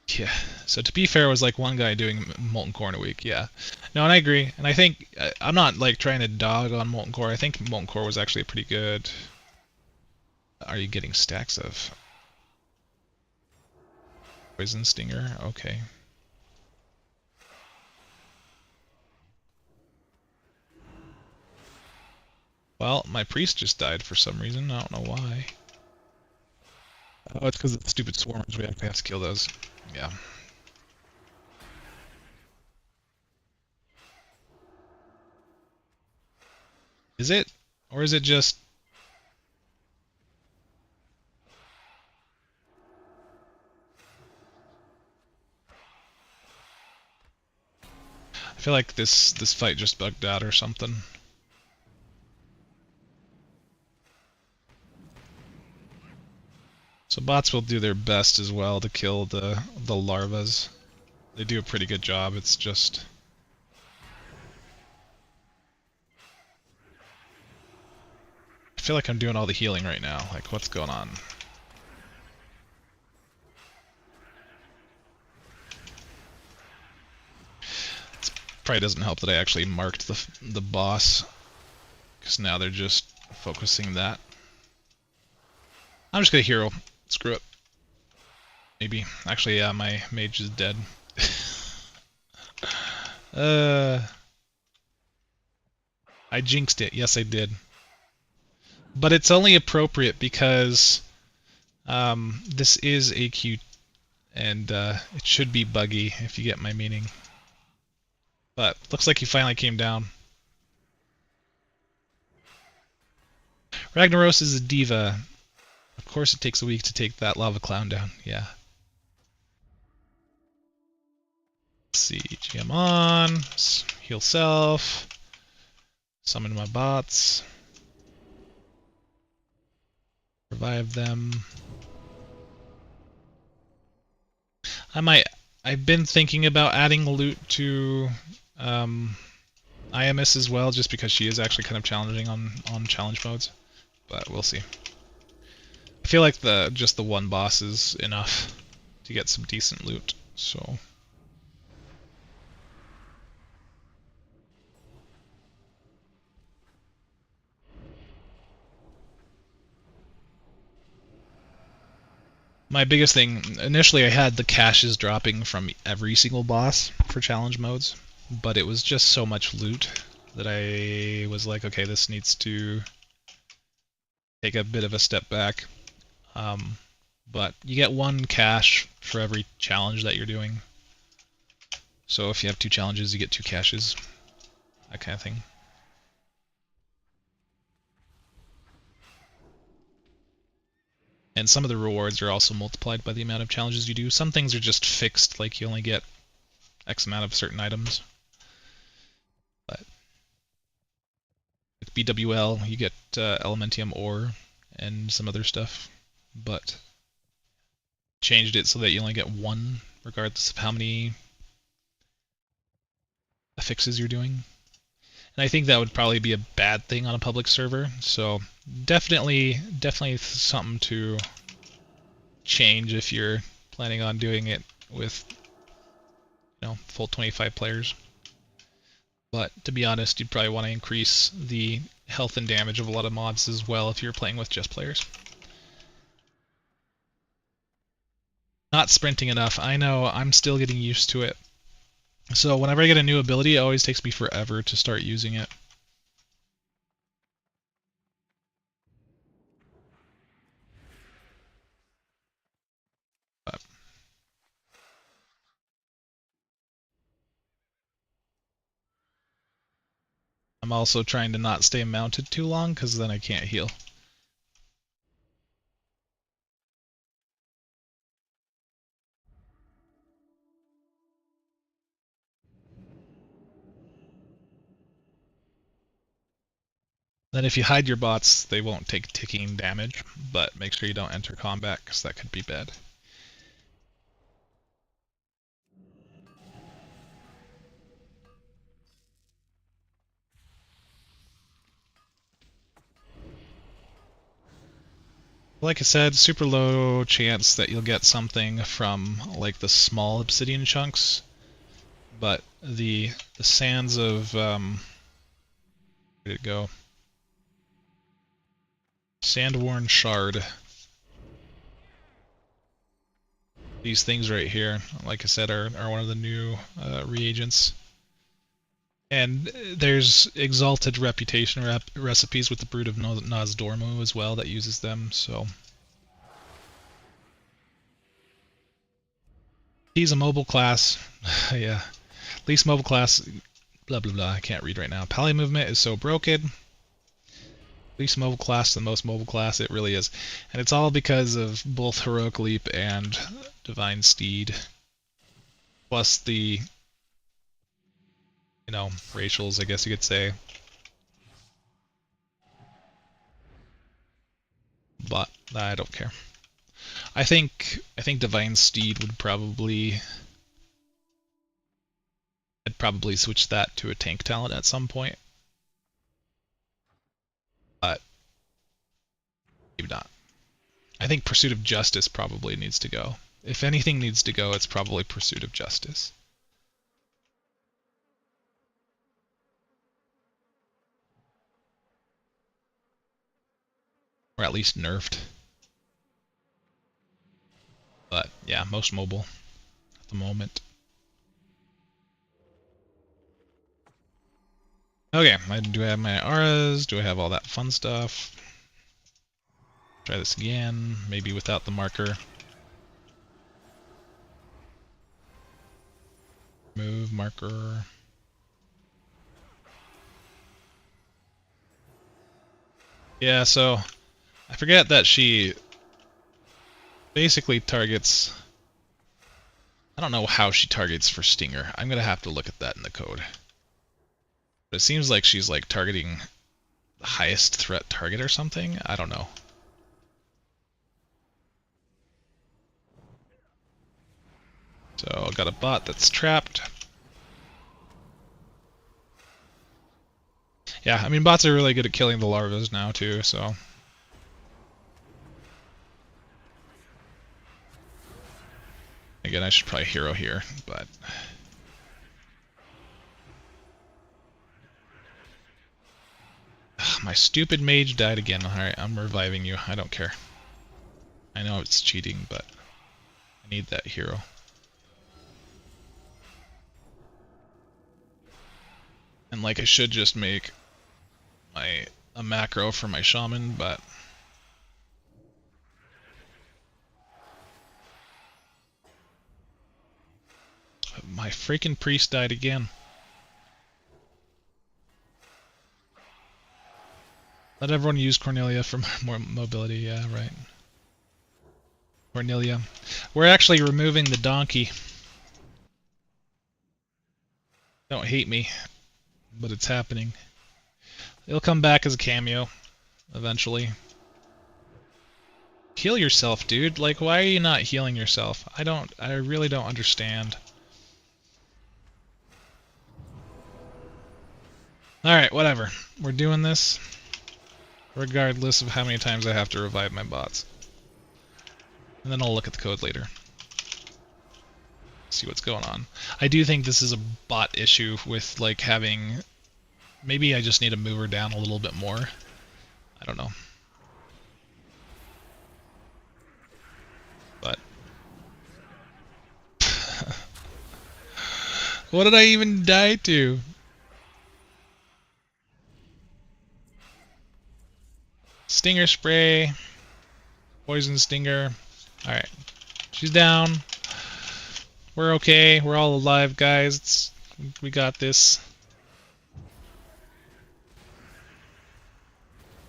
Speaker 1: Yeah. So to be fair, it was like one guy doing Molten Core in a week. Yeah. No, and I agree. And I think I'm not like trying to dog on Molten Core. I think Molten Core was actually pretty good. Are you getting stacks of Poison Stinger? Okay. Well, my priest just died for some reason. I don't know why. Oh, it's because of the stupid swarmers. We actually have to kill those. Yeah. Is it? Or is it just... I feel like this fight just bugged out or something. So bots will do their best as well to kill the larvas. They do a pretty good job. It's just... I feel like I'm doing all the healing right now. Like, what's going on? It probably doesn't help that I actually marked the boss, because now they're just focusing that. I'm just gonna hero. Screw it. Maybe. Actually, yeah, my mage is dead. I jinxed it. Yes, I did. But it's only appropriate because this is AQ, and it should be buggy, if you get my meaning. But looks like he finally came down. Ragnaros is a diva. Of course it takes a week to take that lava clown down. Yeah. Let's see. GM on. Heal self. Summon my bots. Revive them. I've been thinking about adding loot to IMS as well, just because she is actually kind of challenging on challenge modes. But we'll see. I feel like just the one boss is enough to get some decent loot, so... My biggest thing, initially I had the caches dropping from every single boss for challenge modes, but it was just so much loot that I was like, okay, this needs to take a bit of a step back. But you get one cache for every challenge that you're doing. So if you have 2 challenges, you get 2 caches. That kind of thing. And some of the rewards are also multiplied by the amount of challenges you do. Some things are just fixed, like you only get X amount of certain items. But with BWL, you get Elementium ore and some other stuff. But changed it so that you only get 1, regardless of how many affixes you're doing. And I think that would probably be a bad thing on a public server. So definitely something to change if you're planning on doing it with, full 25 players. But to be honest, you'd probably want to increase the health and damage of a lot of mobs as well if you're playing with just players. Not sprinting enough. I know, I'm still getting used to it. So whenever I get a new ability, it always takes me forever to start using it. But I'm I'm also trying to not stay mounted too long, because then I can't heal. Then if you hide your bots, they won't take ticking damage, but make sure you don't enter combat, because that could be bad. Like I said, super low chance that you'll get something from like the small obsidian chunks, but the sands of where did it go? Sandworn shard. These things right here, like I said, are one of the new reagents. And there's exalted reputation recipes with the Brood of Nozdormu as well that uses them, so... He's a mobile class. Yeah. Least mobile class... Blah blah blah, I can't read right now. Pally movement is so broken. Least mobile class, the most mobile class, it really is. And it's all because of both Heroic Leap and Divine Steed. Plus the... you know, racials, I guess you could say. But I don't care. I think Divine Steed would probably... I'd probably switch that to a tank talent at some point. But maybe not. I think Pursuit of Justice probably needs to go. If anything needs to go, it's probably Pursuit of Justice. Or at least nerfed. But yeah, most mobile at the moment. Okay, do I have my auras? Do I have all that fun stuff? Try this again, maybe without the marker. Move marker. Yeah, so I forget that she basically targets... I don't know how she targets for Stinger. I'm gonna have to look at that in the code. But it seems like she's like targeting the highest threat target or something. I don't know. So I got a bot that's trapped. Yeah, I mean bots are really good at killing the larvas now too, so... Again, I should probably hero here, but... My stupid mage died again. Alright, I'm reviving you. I don't care. I know it's cheating, but I need that hero. And like I should just make a macro for my shaman, but my freaking priest died again. Let everyone use Cornelia for more mobility, yeah, right. Cornelia. We're actually removing the donkey. Don't hate me, but it's happening. It'll come back as a cameo, eventually. Heal yourself, dude. Like, why are you not healing yourself? I really don't understand. Alright, whatever. We're doing this. Regardless of how many times I have to revive my bots. And then I'll look at the code later. See what's going on. I do think this is a bot issue with like having... Maybe I just need to move her down a little bit more. I don't know. But... What did I even die to? Stinger spray. Poison stinger. Alright. She's down. We're okay. We're all alive, guys. We got this.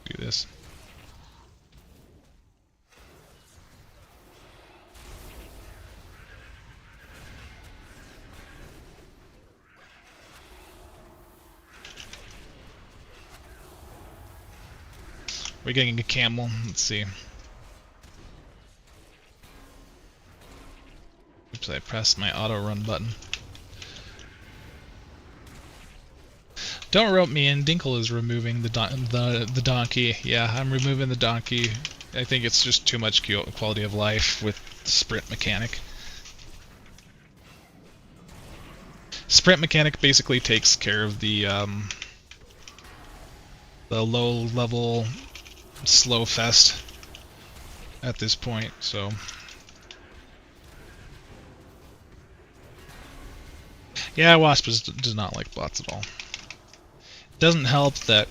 Speaker 1: Do this. We're getting a camel. Let's see. Oops, I pressed my auto run button. Don't rope me in. Dinkle is removing the donkey. Yeah, I'm removing the donkey. I think it's just too much quality of life with the sprint mechanic. Sprint mechanic basically takes care of the low level slow fest at this point, so yeah, Wasp does not like bots at all. It doesn't help that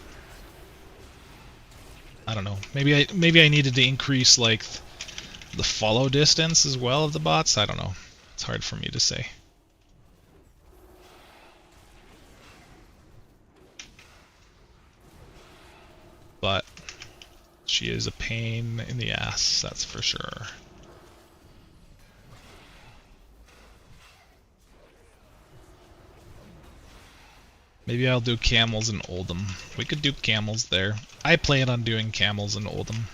Speaker 1: I don't know. Maybe I needed to increase like the follow distance as well of the bots. I don't know. It's hard for me to say. But she is a pain in the ass, that's for sure. Maybe I'll do camels in Oldham. We could do camels there. I plan on doing camels in Oldham.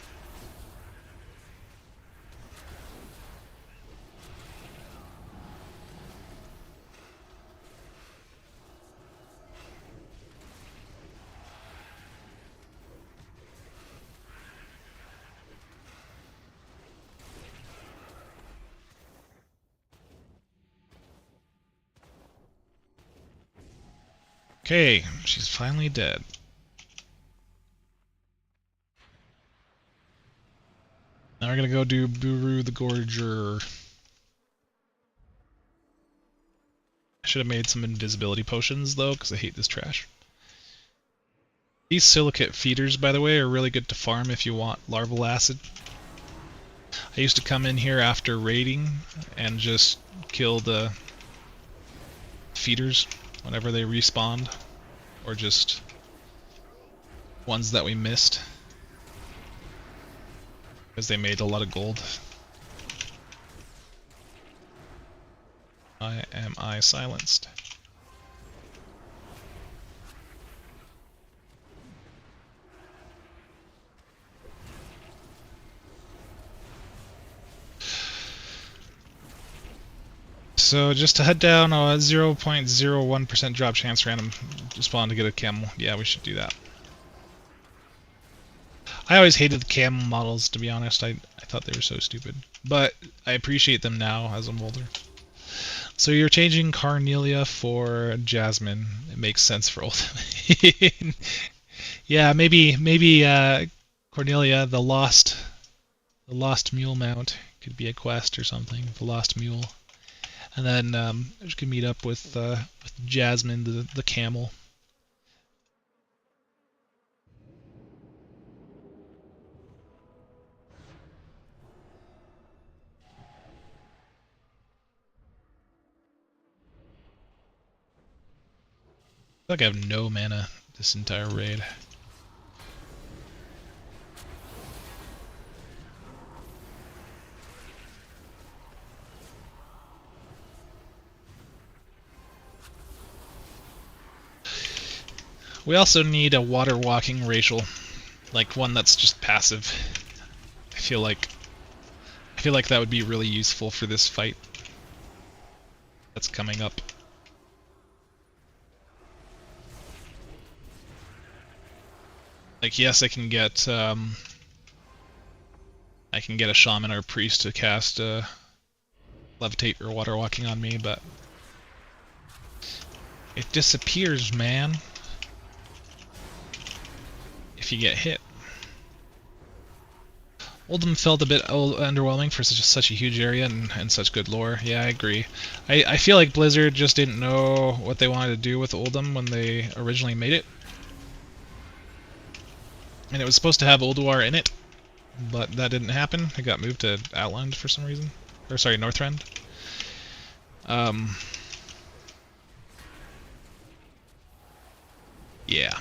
Speaker 1: Okay, she's finally dead. Now we're gonna go do Buru the Gorger. I should have made some invisibility potions though, because I hate this trash. These silicate feeders, by the way, are really good to farm if you want larval acid. I used to come in here after raiding and just kill the feeders whenever they respawned, or just ones that we missed, because they made a lot of gold. Why am I silenced? So just to head down, 0.01% drop chance random spawn to get a camel. Yeah, we should do that. I always hated the camel models, to be honest. I thought they were so stupid. But I appreciate them now as I'm older. So you're changing Carnelia for Jasmine. It makes sense for old. Yeah, maybe Cornelia, the lost mule mount could be a quest or something. The lost mule. And then we can meet up with Jasmine, the camel. I feel like I have no mana this entire raid. We also need a water walking racial, like one that's just passive. I feel like that would be really useful for this fight that's coming up. Like, yes, I can get a shaman or a priest to cast levitate or water walking on me, but it disappears, man, if you get hit. Oldham felt a bit underwhelming for such a huge area and such good lore. Yeah, I agree. I feel like Blizzard just didn't know what they wanted to do with Oldham when they originally made it. And it was supposed to have Ulduar in it, but that didn't happen. It got moved to Outland for some reason. Or sorry, Northrend. Yeah.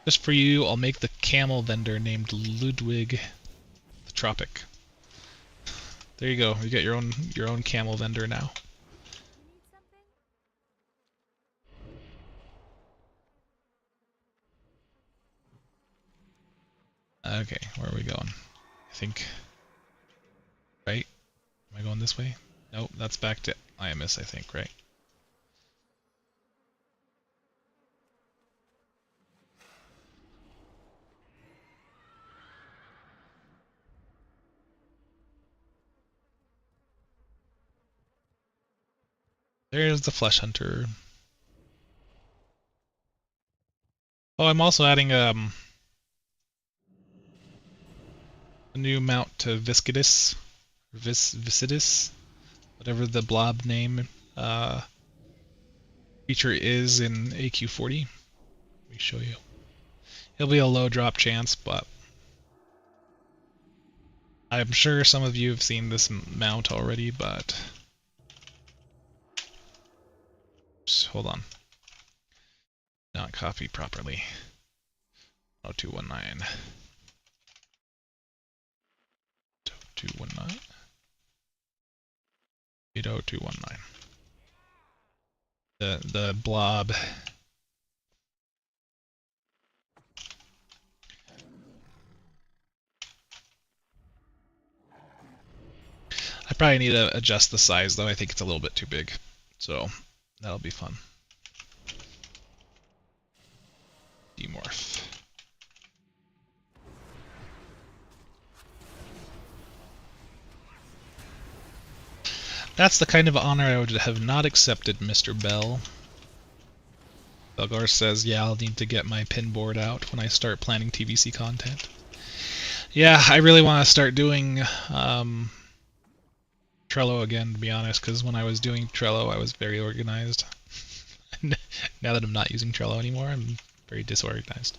Speaker 1: Just for you, I'll make the camel vendor named Ludwig the Tropic. There you go. You get your own camel vendor now. Okay, where are we going? I think... Right? Am I going this way? Nope, that's back to IMS, I think, right? There's the Flesh Hunter. Oh, I'm also adding a new mount to Viscidus, whatever the blob name feature is in AQ20. Let me show you. It'll be a low drop chance, but I'm sure some of you have seen this mount already, but just hold on. Not copied properly. 0219. 0219. 80219. The blob. I probably need to adjust the size though. I think it's a little bit too big. So that'll be fun. Demorph. That's the kind of honor I would have not accepted, Mr. Bell. Belgar says, yeah, I'll need to get my pin board out when I start planning TBC content. Yeah, I really want to start doing Trello again, to be honest, because when I was doing Trello, I was very organized. Now that I'm not using Trello anymore, I'm very disorganized.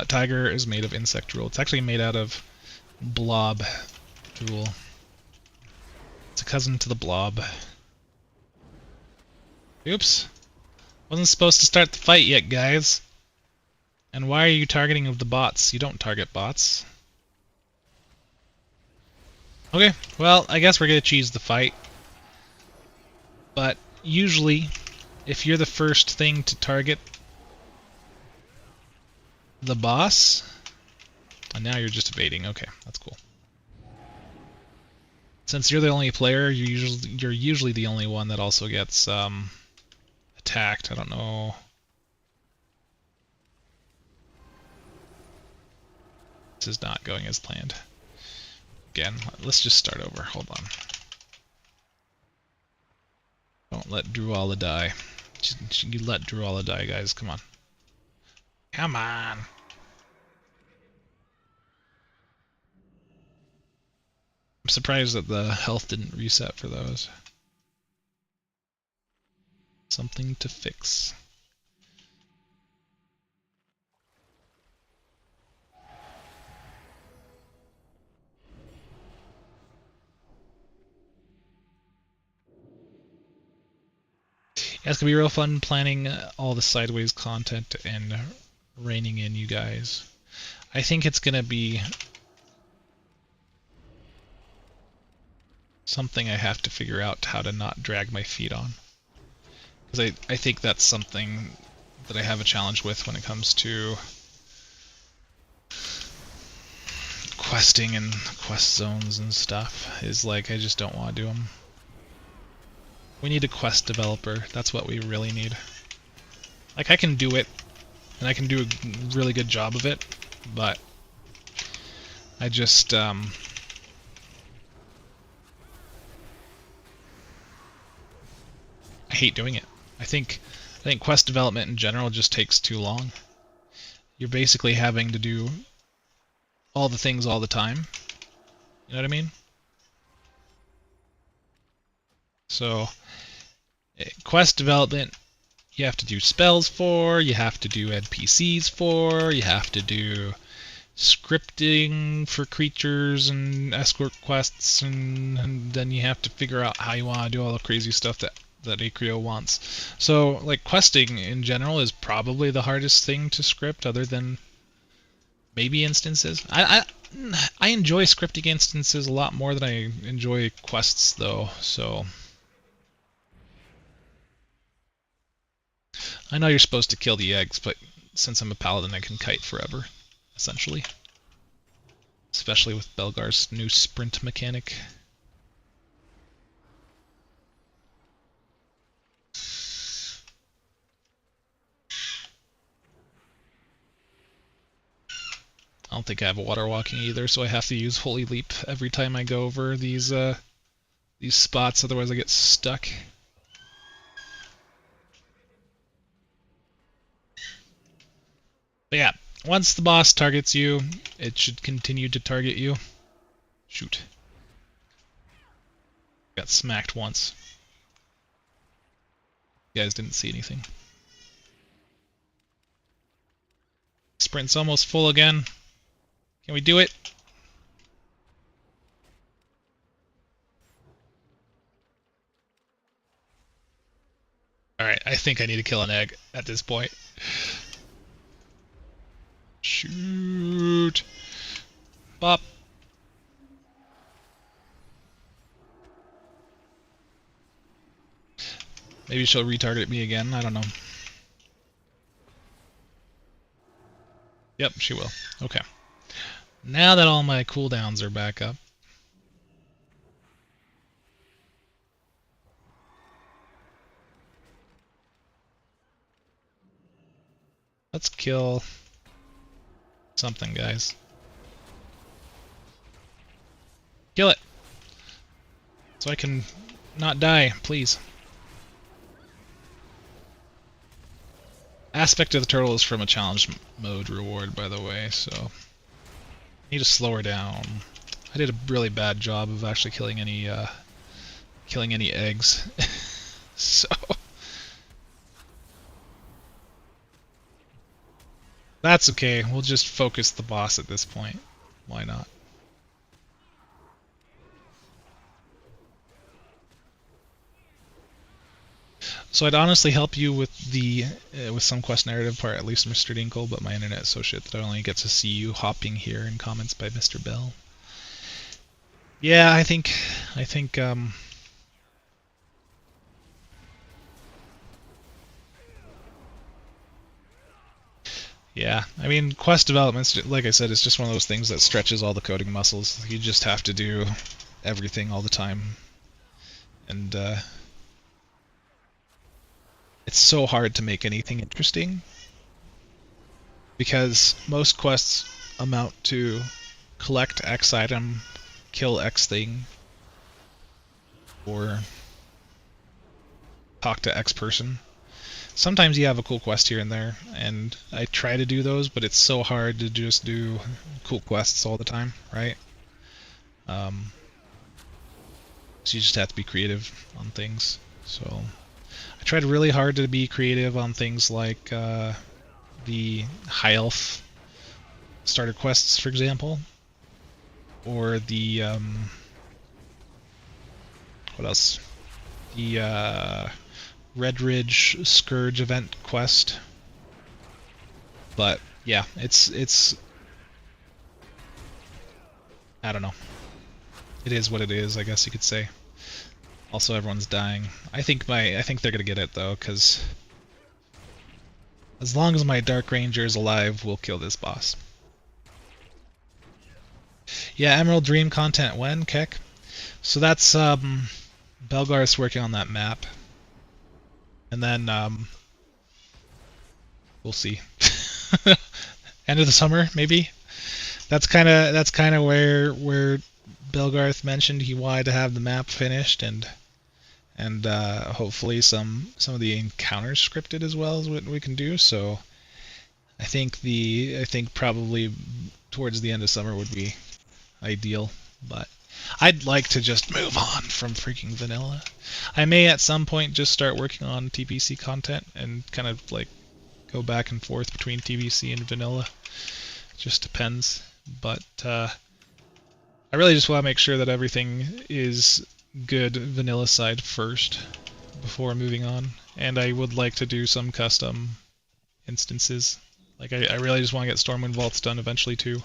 Speaker 1: Tiger is made of insect drool. It's actually made out of blob drool. It's a cousin to the blob. Oops. Wasn't supposed to start the fight yet, guys. And why are you targeting the bots? You don't target bots. Okay, well, I guess we're gonna choose the fight. But usually, if you're the first thing to target the boss, and now you're just evading. Okay, that's cool. Since you're the only player, you're usually the only one that also gets attacked. I don't know. This is not going as planned. Again, let's just start over. Hold on. Don't let Druala die. You let Druala die, guys. Come on. Come on. I'm surprised that the health didn't reset for those. Something to fix. Yeah, it's gonna be real fun planning all the sideways content and reining in you guys. I think it's gonna be something I have to figure out how to not drag my feet on. Because I think that's something that I have a challenge with when it comes to questing and quest zones and stuff, is like I just don't want to do them. We need a quest developer. That's what we really need. Like, I can do it, and I can do a really good job of it, but I just I hate doing it. I think quest development in general just takes too long. You're basically having to do all the things all the time. You know what I mean? So, quest development, you have to do spells for, you have to do NPCs for, you have to do scripting for creatures and escort quests, and then you have to figure out how you want to do all the crazy stuff that AQ20 wants. So, like, questing in general is probably the hardest thing to script, other than maybe instances. I enjoy scripting instances a lot more than I enjoy quests, though, so... I know you're supposed to kill the eggs, but since I'm a paladin, I can kite forever, essentially. Especially with Belgar's new sprint mechanic. I don't think I have a water walking either, so I have to use Holy Leap every time I go over these spots, otherwise I get stuck. But yeah, once the boss targets you, it should continue to target you. Shoot. Got smacked once. You guys didn't see anything. Sprint's almost full again. Can we do it? Alright, I think I need to kill an egg at this point. Shoot! Bop! Maybe she'll retarget me again, I don't know. Yep, she will. Okay. Now that all my cooldowns are back up, let's kill something, guys. Kill it! So I can not die, please. Aspect of the turtle is from a challenge mode reward, by the way, so... I need to slow her down. I did a really bad job of actually killing any eggs. So... That's okay, we'll just focus the boss at this point. Why not? So I'd honestly help you with the with some quest narrative part, at least Mr. Dinkle, but my internet's so shit that I only get to see you hopping here in comments by Mr. Bell. Yeah, I think yeah, I mean, quest development, like I said, is just one of those things that stretches all the coding muscles. You just have to do everything all the time. And it's so hard to make anything interesting, because most quests amount to collect X item, kill X thing, or talk to X person. Sometimes you have a cool quest here and there, and I try to do those, but it's so hard to just do cool quests all the time, right? So you just have to be creative on things. So I tried really hard to be creative on things like the high elf starter quests, for example, or the what else? The Red Ridge Scourge event quest. But yeah, it's I don't know. It is what it is, I guess you could say. Also, everyone's dying. I think they're gonna get it though, because as long as my Dark Ranger is alive, we'll kill this boss. Yeah, Emerald Dream content when, Keck? So that's Belgar's working on that map. And then we'll see. End of the summer, maybe. That's kind of where Belgarth mentioned he wanted to have the map finished, and hopefully some of the encounters scripted as well as what we can do. So I think probably towards the end of summer would be ideal, but I'd like to just move on from freaking vanilla. I may at some point just start working on TBC content and kind of like go back and forth between TBC and vanilla. It just depends. but I really just want to make sure that everything is good vanilla side first before moving on. And I would like to do some custom instances. Like I really just want to get Stormwind Vaults done eventually too.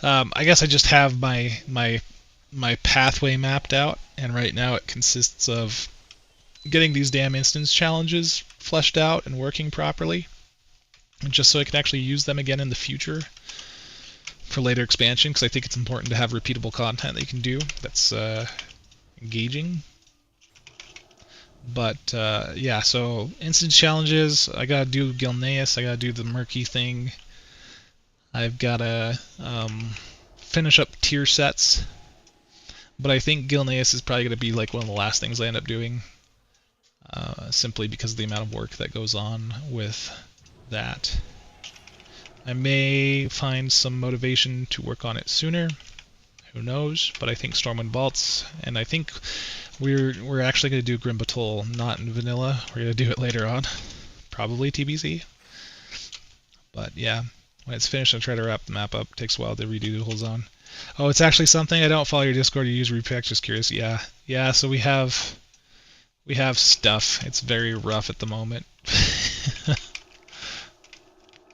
Speaker 1: I guess I just have my pathway mapped out, and right now it consists of getting these damn instance challenges fleshed out and working properly, and just so I can actually use them again in the future for later expansion, because I think it's important to have repeatable content that you can do that's engaging. But yeah, so instance challenges, I gotta do Gilneas, I gotta do the murky thing. I've gotta finish up tier sets, but I think Gilneas is probably gonna be like one of the last things I end up doing, simply because of the amount of work that goes on with that. I may find some motivation to work on it sooner, who knows, but I think Stormwind Vaults, and I think we're actually going to do Grimbatol, not in vanilla. We're going to do it later on, probably TBC. But yeah, when it's finished, I'll try to wrap the map up. It takes a while to redo the whole zone. Oh, it's actually something. I don't follow your Discord. You use repack. Just curious. Yeah. So we have stuff. It's very rough at the moment,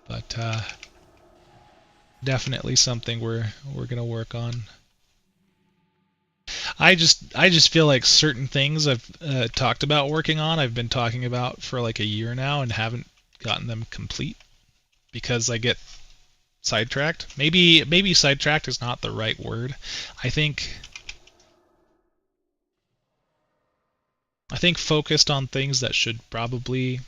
Speaker 1: but definitely something we're going to work on. I just feel like certain things I've talked about working on, I've been talking about for like a year now and haven't gotten them complete because I get sidetracked. Maybe sidetracked is not the right word. I think focused on things that should probably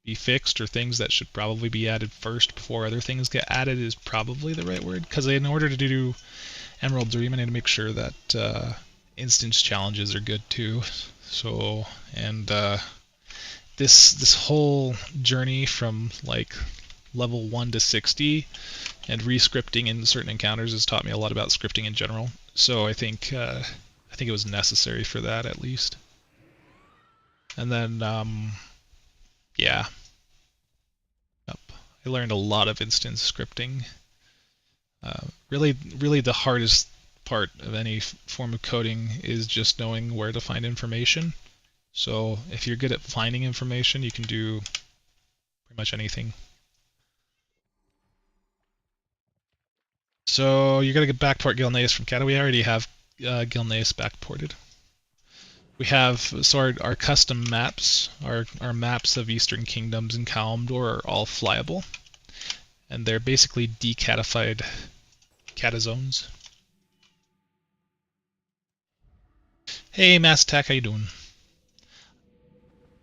Speaker 1: be fixed or things that should probably be added first before other things get added is probably the right word, because in order to do Emerald Dream, I need to make sure that instance challenges are good too. So, and this whole journey from like level 1 to 60 and rescripting in certain encounters has taught me a lot about scripting in general. So I think it was necessary for that at least. And then yeah, yep. I learned a lot of instance scripting. Really the hardest part of any form of coding is just knowing where to find information. So if you're good at finding information, you can do pretty much anything. So you're going to backport Gilneas from Kata. We already have Gilneas backported. We have our custom maps, our maps of Eastern Kingdoms and Kalimdor are all flyable. And they're basically decatified Kata zones. Hey, Mass Attack, how you doing?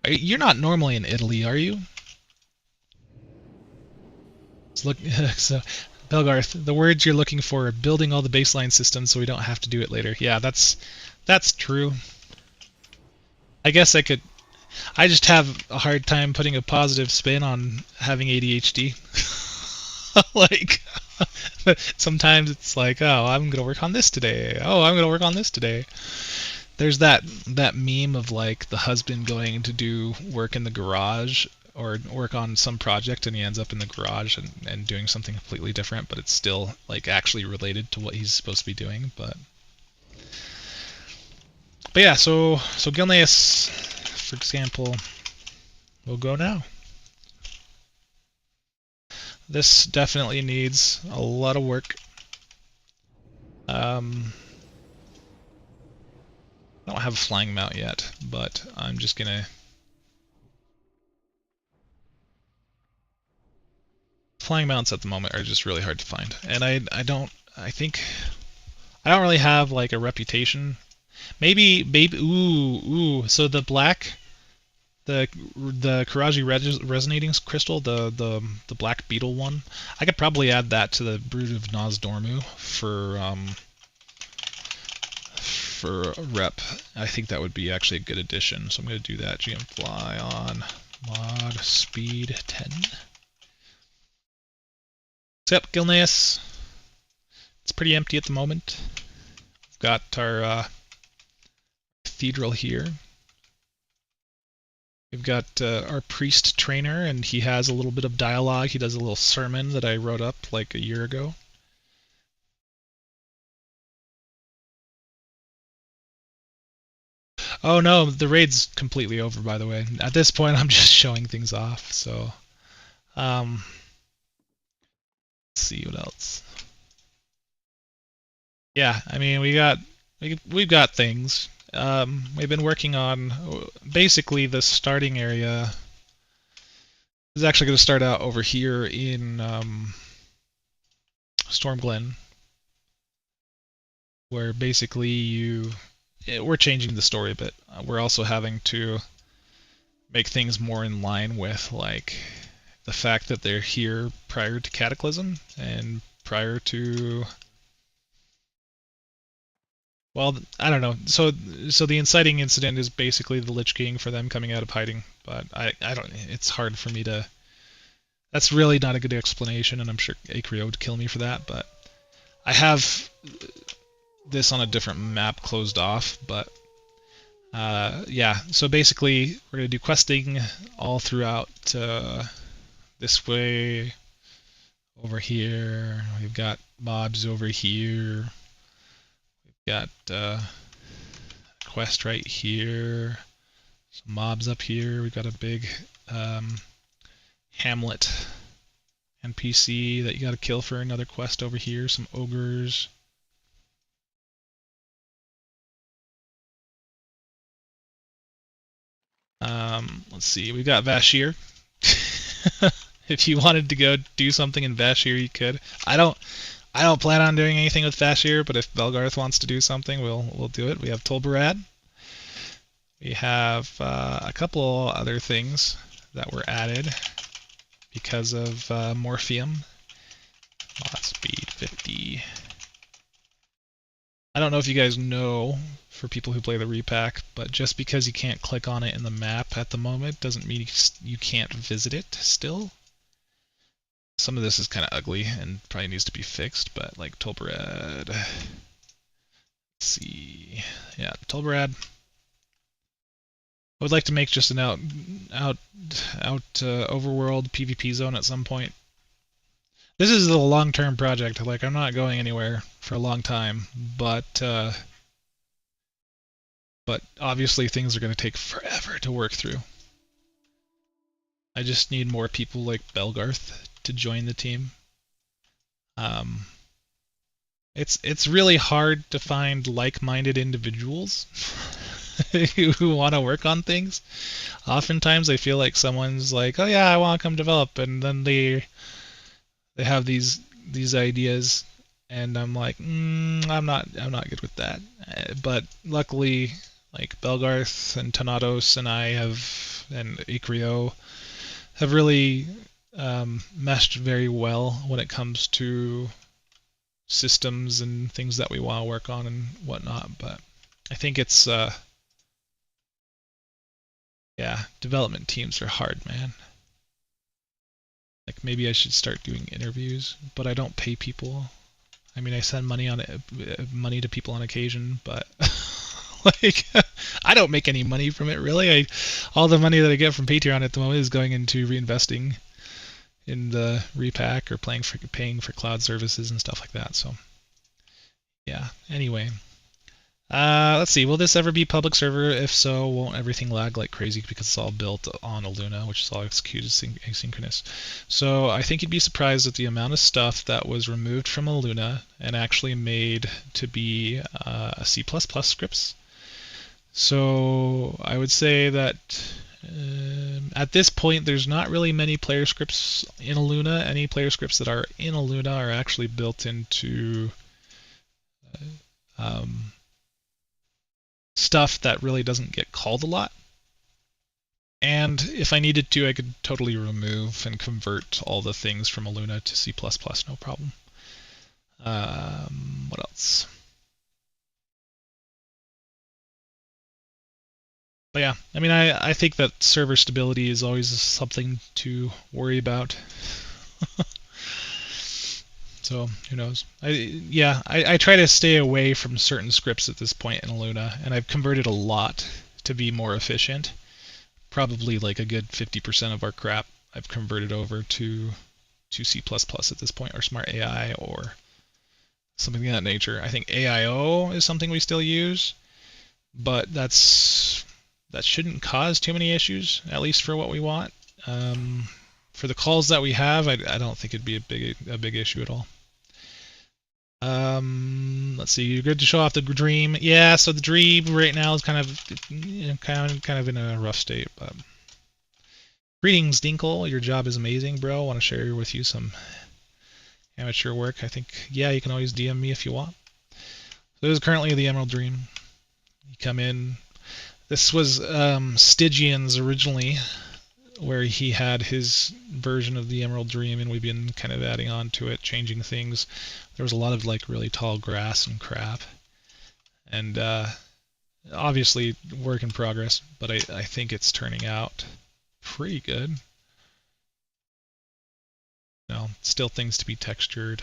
Speaker 1: You're not normally in Italy, are you? So, Belgarth, the words you're looking for are building all the baseline systems so we don't have to do it later. Yeah, that's true. I guess I just have a hard time putting a positive spin on having ADHD. Like, sometimes it's like, oh, I'm gonna work on this today. Oh, I'm gonna work on this today. There's that meme of like the husband going to do work in the garage or work on some project, and he ends up in the garage and doing something completely different, but it's still like actually related to what he's supposed to be doing. But yeah, so Gilneas, for example, will go now. This definitely needs a lot of work. I don't have a flying mount yet, but I'm just gonna flying mounts at the moment are just really hard to find, and I don't really have like a reputation. Maybe so the Qiraji resonating crystal, the black beetle one, I could probably add that to the Brood of Nozdormu for rep. I think that would be actually a good addition, so I'm going to do that. GM fly on mod speed 10. So yep, Gilneas. It's pretty empty at the moment. We've got our cathedral here. We've got our priest trainer, and he has a little bit of dialogue. He does a little sermon that I wrote up like a year ago. Oh no, the raid's completely over, by the way. At this point, I'm just showing things off. So, let's see what else. Yeah, I mean, we've got things. We've been working on basically the starting area is actually going to start out over here in Stormglen, where basically we're changing the story a bit. We're also having to make things more in line with like the fact that they're here prior to Cataclysm and prior to, well, I don't know. So the inciting incident is basically the Lich King for them coming out of hiding, but I don't. It's hard for me to. That's really not a good explanation, and I'm sure AQ20 would kill me for that. But I have this on a different map closed off. But yeah. So basically, we're gonna do questing all throughout this way. Over here, we've got mobs over here. Got quest right here, some mobs up here. We've got a big hamlet NPC that you got to kill for another quest over here. Some ogres. Let's see. We've got Vashir. If you wanted to go do something in Vashir, you could. I don't plan on doing anything with Vashir, but if Belgarth wants to do something, we'll do it. We have Tolbarad. We have a couple other things that were added because of Morphium. Mod speed 50. I don't know if you guys know, for people who play the repack, but just because you can't click on it in the map at the moment doesn't mean you can't visit it still. Some of this is kind of ugly and probably needs to be fixed, but like Tolbarad. Let's see. Yeah, Tolbarad. I would like to make just an out overworld PvP zone at some point. This is a long-term project. Like, I'm not going anywhere for a long time, but obviously things are going to take forever to work through. I just need more people like Belgarth to join the team. It's really hard to find like-minded individuals who want to work on things. Oftentimes I feel like someone's like, oh yeah, I want to come develop, and then they have these ideas, and I'm like, I'm not good with that. But luckily, like Belgarth and Tanatos and I and AQ20 have really meshed very well when it comes to systems and things that we want to work on and whatnot. But I think it's yeah, development teams are hard, man. Like, maybe I should start doing interviews, but I don't pay people. I mean, I send money to people on occasion, but like, I don't make any money from it, really. All the money that I get from Patreon at the moment is going into reinvesting in the repack or paying for cloud services and stuff like that. So yeah, anyway, let's see, will this ever be public server? If so, won't everything lag like crazy because it's all built on Aluna, which is all executed asynchronous? So I think you'd be surprised at the amount of stuff that was removed from Aluna and actually made to be C++ scripts. So I would say that at this point, there's not really many player scripts in Aluna. Any player scripts that are in Aluna are actually built into stuff that really doesn't get called a lot. And if I needed to, I could totally remove and convert all the things from Aluna to C++, no problem. What else? But yeah, I mean, I think that server stability is always something to worry about. So, who knows? I try to stay away from certain scripts at this point in Aluna, and I've converted a lot to be more efficient. Probably like a good 50% of our crap I've converted over to C++ at this point, or Smart AI, or something of that nature. I think AIO is something we still use,
Speaker 2: but that shouldn't cause too many issues, at least for what we want. For the calls that we have, I don't think it'd be a big issue at all. Let's see. You're good to show off the dream. Yeah, so the dream right now is kind of in a rough state. But greetings, Dinkle. Your job is amazing, bro. I want to share with you some amateur work. I think, yeah, you can always DM me if you want. So this is currently the Emerald Dream. You come in. This was Stygian's originally, where he had his version of the Emerald Dream, and we've been kind of adding on to it, changing things. There was a lot of like really tall grass and crap, and obviously work in progress, but I think it's turning out pretty good. Still things to be textured.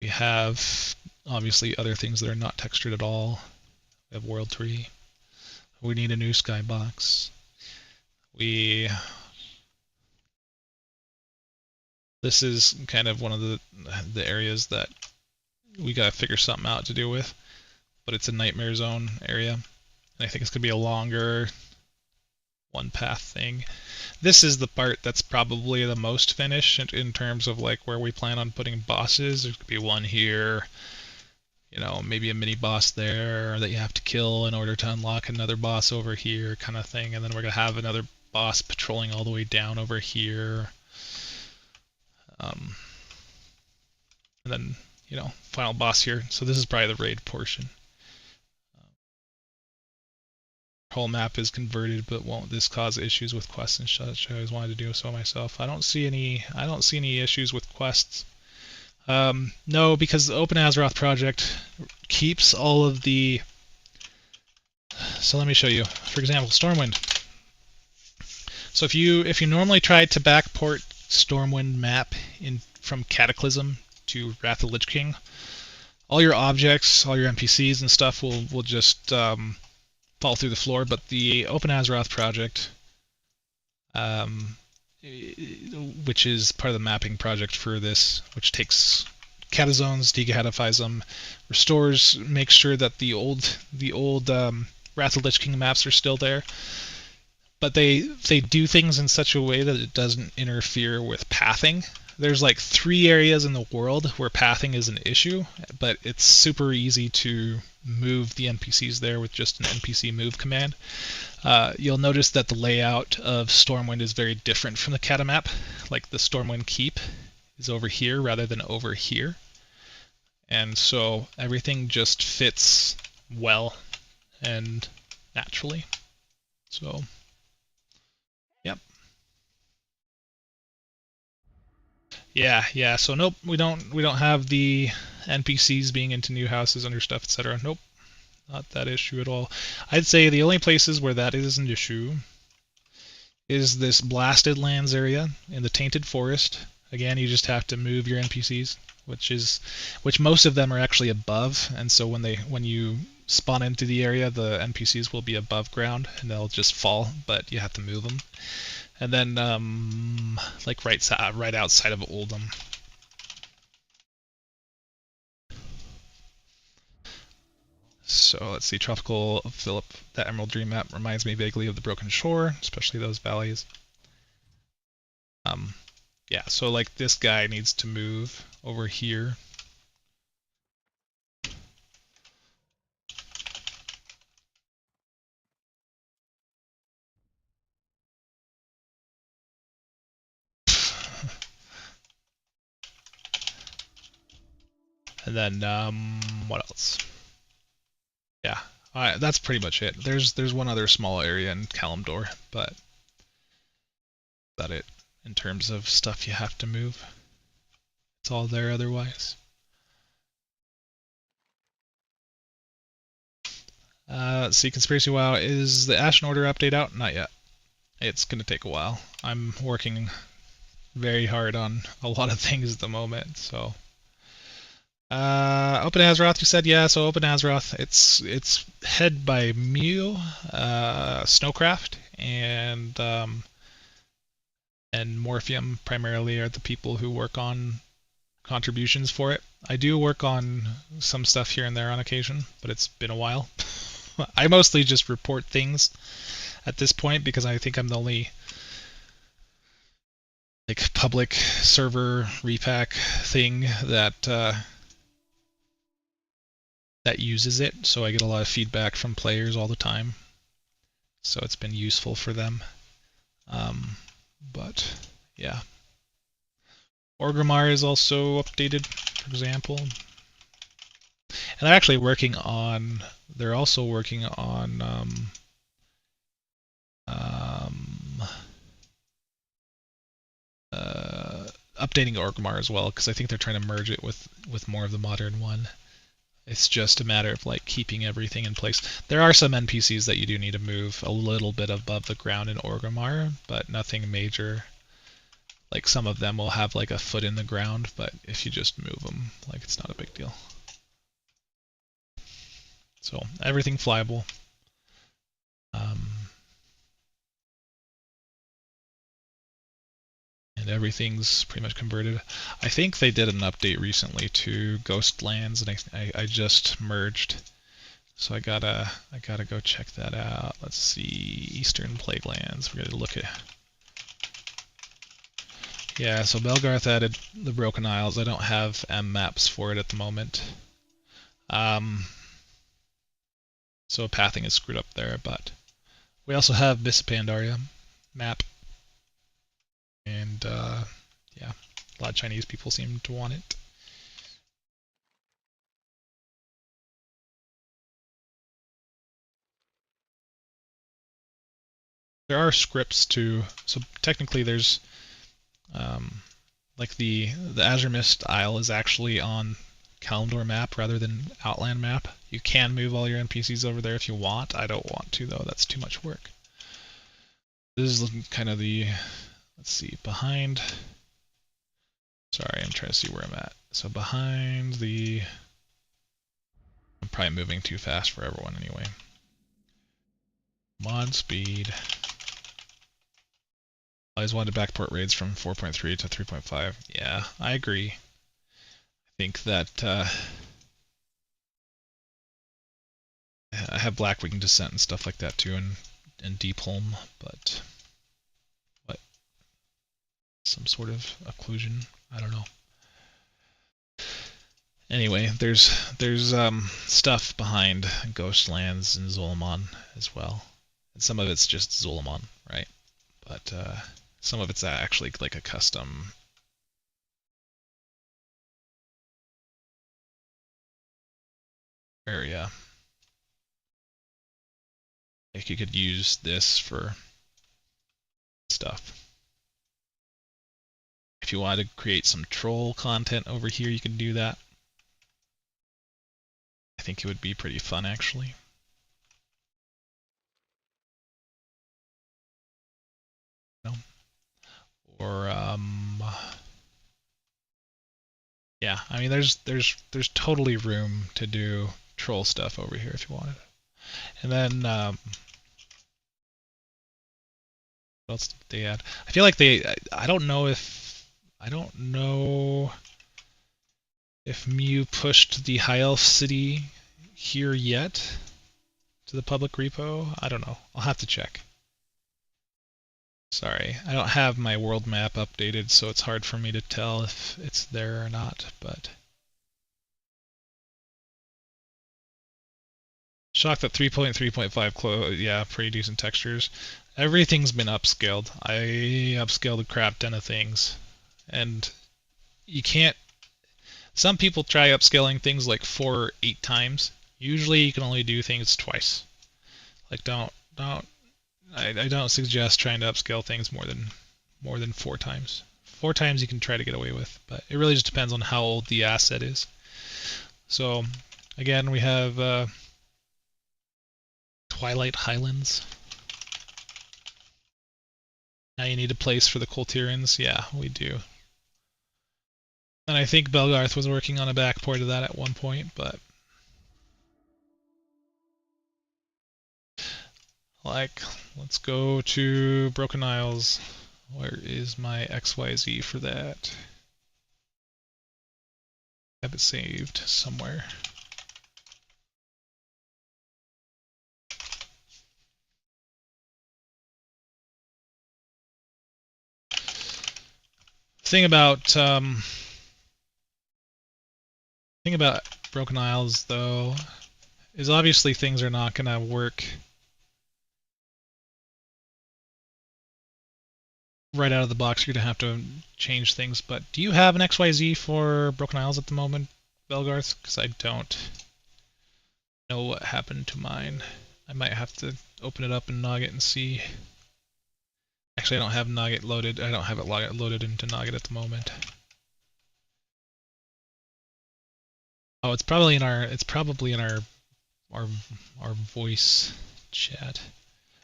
Speaker 2: We have obviously other things that are not textured at all. We have World Tree. We need a new skybox. This is kind of one of the areas that we gotta figure something out to do with, but it's a nightmare zone area, and I think it's gonna be a longer one path thing. This is the part that's probably the most finished in terms of like where we plan on putting bosses. There could be one here, maybe a mini boss there that you have to kill in order to unlock another boss over here, kind of thing. And then we're gonna have another boss patrolling all the way down over here. And then, final boss here. So this is probably the raid portion. Whole map is converted, but won't this cause issues with quests and such? I always wanted to do so myself. I don't see any issues with quests. No, because the Open Azeroth project keeps all of the. So let me show you. For example, Stormwind. So if you normally try to backport Stormwind map from Cataclysm to Wrath of the Lich King, all your objects, all your NPCs and stuff will just fall through the floor. But the Open Azeroth project, which is part of the mapping project for this, which takes catazones, decatifies them, restores, makes sure that the old Wrath of the Lich King maps are still there. But they do things in such a way that it doesn't interfere with pathing. There's like 3 areas in the world where pathing is an issue, but it's super easy to move the NPCs there with just an NPC move command. You'll notice that the layout of Stormwind is very different from the Cata map. Like the Stormwind Keep is over here rather than over here. And so everything just fits well and naturally. So, yep. Yeah. So nope, we don't have the NPCs being into new houses under stuff, etc. Nope, not that issue at all. I'd say the only places where that is an issue is this Blasted Lands area in the Tainted Forest. Again, you just have to move your NPCs, which most of them are actually above, and so when you spawn into the area, the NPCs will be above ground and they'll just fall, but you have to move them. And then, like right outside of Oldham. So let's see, Tropical Philip, that Emerald Dream map reminds me vaguely of the Broken Shore, especially those valleys. Yeah, so like this guy needs to move over here. And then, what else? Yeah, that's pretty much it. There's one other small area in Kalimdor, but that's it in terms of stuff you have to move. It's all there otherwise. Let's see, Conspiracy WoW, is the Ashen Order update out? Not yet. It's going to take a while. I'm working very hard on a lot of things at the moment, so. Open Azeroth, you said? Yeah, so Open Azeroth, it's head by Mew, Snowcraft, and Morpheum primarily are the people who work on contributions for it. I do work on some stuff here and there on occasion, but it's been a while. I mostly just report things at this point because I think I'm the only like public server repack thing that that uses it, so I get a lot of feedback from players all the time. So it's been useful for them. But yeah. Orgrimmar is also updated, for example. And they're actually working on, they're also working on updating Orgrimmar as well, because I think they're trying to merge it with more of the modern one. It's just a matter of like keeping everything in place. There are some NPCs that you do need to move a little bit above the ground in Orgrimmar, but nothing major. Like some of them will have like a foot in the ground, but if you just move them, like it's not a big deal. So everything flyable. And everything's pretty much converted. I think they did an update recently to Ghostlands, and I just merged, so I gotta go check that out. Let's see, Eastern Plaguelands. We're gonna look at. Yeah, so Belgarth added the Broken Isles. I don't have M maps for it at the moment. So pathing is screwed up there, but we also have Miss Pandaria map. And yeah, a lot of Chinese people seem to want it. There are scripts too, so technically there's like the Azure Mist Isle is actually on Kalimdor map rather than Outland map. You can move all your NPCs over there if you want. I don't want to though, that's too much work. This is kind of the, let's see, behind, sorry, I'm trying to see where I'm at. So behind the, I'm probably moving too fast for everyone anyway. Mod speed. I always wanted backport raids from 4.3 to 3.5. Yeah, I agree. I think that I have Blackwing Descent and stuff like that too, and Deep Holm, but what? Some sort of occlusion? I don't know. Anyway, there's stuff behind Ghostlands and Zolamon as well, and some of it's just Zolamon, right? But some of it's actually like a custom area. Like you could use this for stuff. If you wanted to create some troll content over here, you can do that. I think it would be pretty fun actually. No. Or yeah, I mean there's totally room to do troll stuff over here if you wanted. And then what else did they add? I feel like I don't know if Mew pushed the High Elf City here yet to the public repo. I don't know. I'll have to check. Sorry, I don't have my world map updated, so it's hard for me to tell if it's there or not, but shocked that 3.3.5 yeah, pretty decent textures. Everything's been upscaled. I upscaled a crap ton of things, and you can't. Some people try upscaling things like 4 or 8 times. Usually, you can only do things twice. Like I don't suggest trying to upscale things more than 4 times. 4 times you can try to get away with, but it really just depends on how old the asset is. So again, we have Twilight Highlands. Now you need a place for the Coltirians. Yeah, we do. And I think Belgarth was working on a backport of that at one point, but like, let's go to Broken Isles. Where is my XYZ for that? have it saved somewhere. Thing about Broken Isles, though, is obviously things are not going to work right out of the box. You're going to have to change things. But do you have an XYZ for Broken Isles at the moment, Belgarth? Because I don't know what happened to mine. I might have to open it up in Nugget and see. Actually, I don't have Nugget loaded. I don't have it loaded into Nugget at the moment. Oh, it's probably in our our voice chat.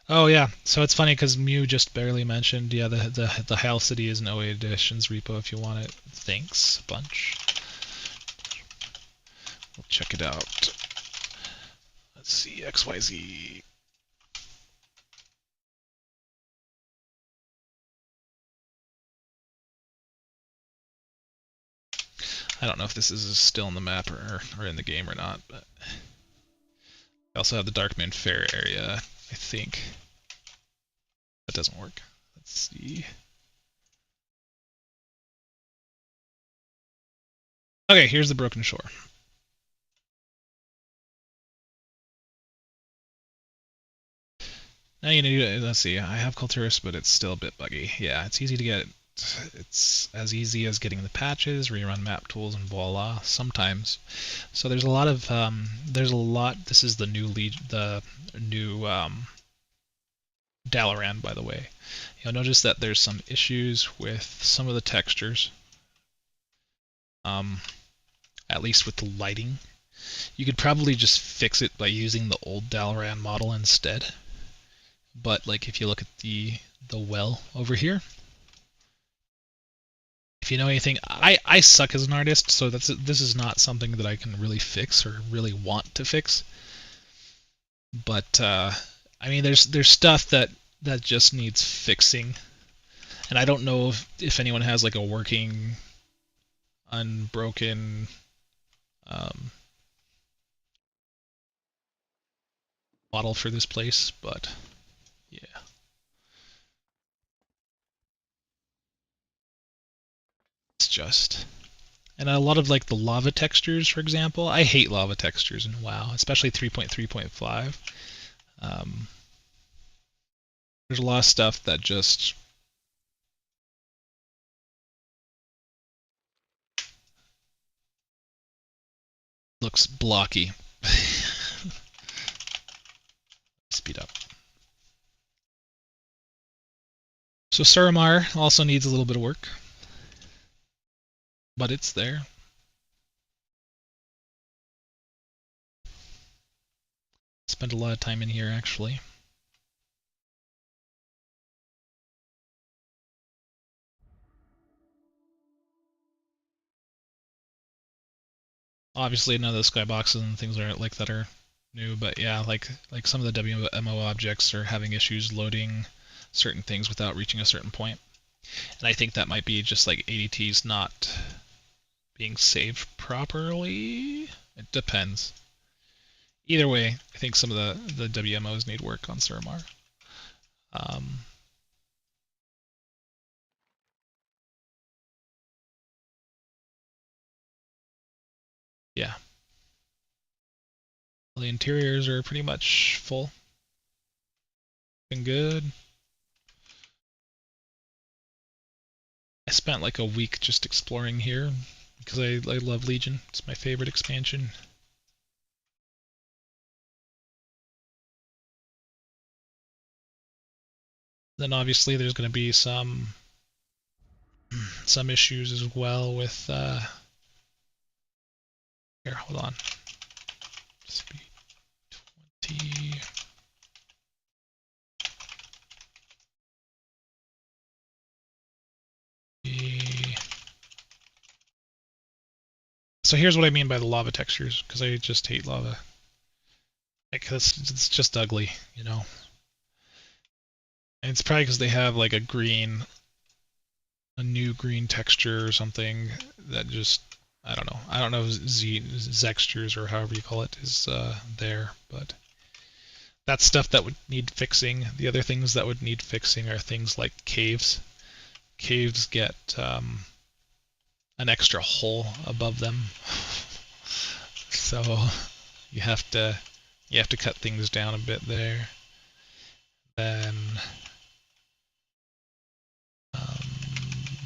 Speaker 2: Oh yeah, so it's funny because Mew just barely mentioned, yeah, the Hail City is an 08 Editions repo if you want it. Thanks a bunch. We'll check it out. Let's see, XYZ. I don't know if this is still in the map or in the game or not, but I also have the Darkmoon Fair area, I think. That doesn't work. Let's see. Okay, here's the Broken Shore. Now you need to, let's see, I have Culturus, but it's still a bit buggy. Yeah, it's easy to get. It's as easy as getting the patches, rerun map tools, and voila, sometimes. So there's a lot of, this is the new Dalaran, by the way. You'll notice that there's some issues with some of the textures. At least with the lighting. You could probably just fix it by using the old Dalaran model instead. But like if you look at the well over here, if you know anything, I suck as an artist, so this is not something that I can really fix or really want to fix. But I mean, there's stuff that just needs fixing, and I don't know if anyone has like a working, unbroken model for this place, but yeah. It's just, and a lot of like the lava textures, for example. I hate lava textures in WoW, especially 3.3.5. There's a lot of stuff that just looks blocky. Speed up. So Suramar also needs a little bit of work, but it's there. Spent a lot of time in here, actually. Obviously, none of the skyboxes and things are like that are new, but yeah, like some of the WMO objects are having issues loading certain things without reaching a certain point. And I think that might be just like ADTs not being saved properly. It depends. Either way, I think some of the WMOs need work on Suramar. Yeah. Well, the interiors are pretty much full. Been good. I spent like a week just exploring here because I love Legion. It's my favorite expansion. Then obviously there's going to be some issues as well with here, hold on. Speed 20. So here's what I mean by the lava textures, because I just hate lava. Like, it's just ugly, you know? And it's probably because they have like a new green texture or something that just, I don't know. I don't know if Zextures or however you call it is there, but that's stuff that would need fixing. The other things that would need fixing are things like caves. Caves get an extra hole above them, so you have to cut things down a bit there. Then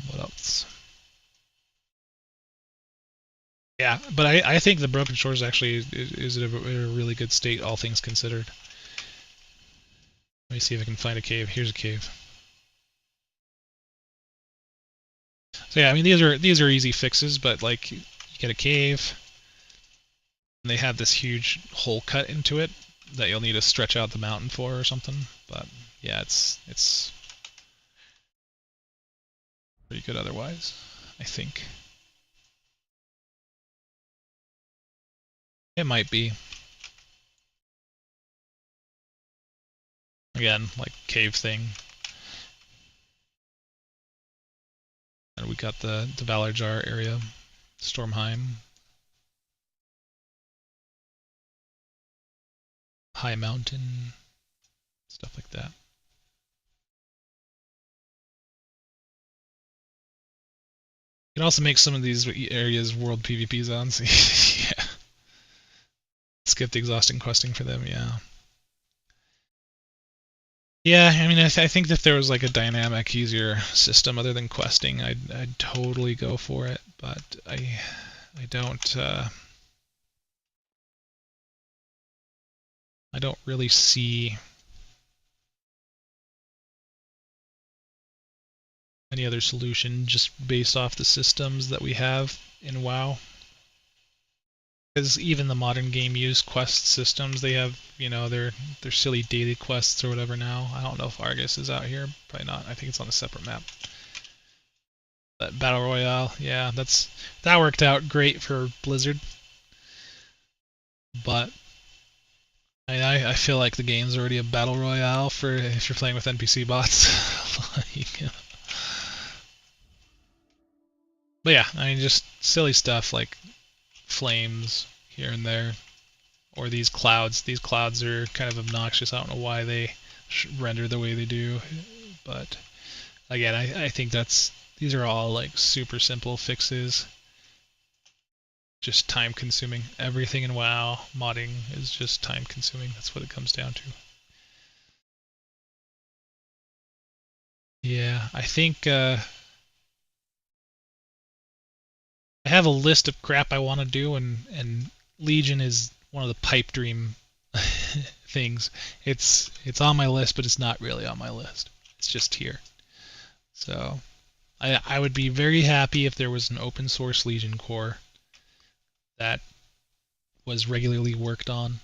Speaker 2: what else? Yeah, but I think the Broken Shores actually is in a really good state, all things considered. Let me see if I can find a cave. Here's a cave. So yeah, I mean these are easy fixes, but like you get a cave, and they have this huge hole cut into it that you'll need to stretch out the mountain for or something. But yeah, it's pretty good otherwise, I think. It might be. Again, like cave thing. And we got the Valarjar area, Stormheim, High Mountain, stuff like that. You can also make some of these areas world PvP zones. Yeah. Skip the exhausting questing for them, yeah. Yeah, I mean, I think that there was like a dynamic, easier system other than questing, I'd totally go for it. But I don't really see any other solution just based off the systems that we have in WoW. Because even the modern game use quest systems. They have, you know, their silly daily quests or whatever now. I don't know if Argus is out here. Probably not. I think it's on a separate map. But Battle Royale, yeah, that worked out great for Blizzard. But I feel like the game's already a Battle Royale for if you're playing with NPC bots. Like, but yeah, I mean, just silly stuff like flames here and there, or these clouds. These clouds are kind of obnoxious. I don't know why they render the way they do, but again, I think these are all like super simple fixes, just time consuming. Everything in WoW modding is just time consuming. That's what it comes down to. Yeah, I think I have a list of crap I want to do, and Legion is one of the pipe dream things. It's on my list, but it's not really on my list. It's just here. So I would be very happy if there was an open source Legion core that was regularly worked on.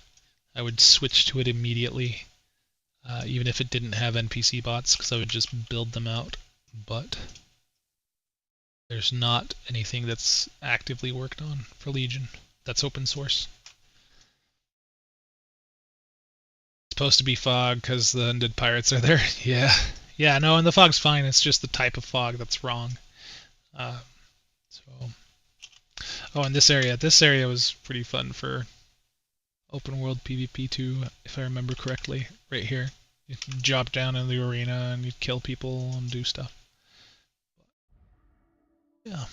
Speaker 2: I would switch to it immediately, even if it didn't have NPC bots, because I would just build them out. But there's not anything that's actively worked on for Legion that's open source. It's supposed to be fog because the undead pirates are there. Yeah, no, and the fog's fine. It's just the type of fog that's wrong. Oh, and this area was pretty fun for open world PvP too, if I remember correctly. Right here, you can drop down in the arena and you kill people and do stuff. Yeah.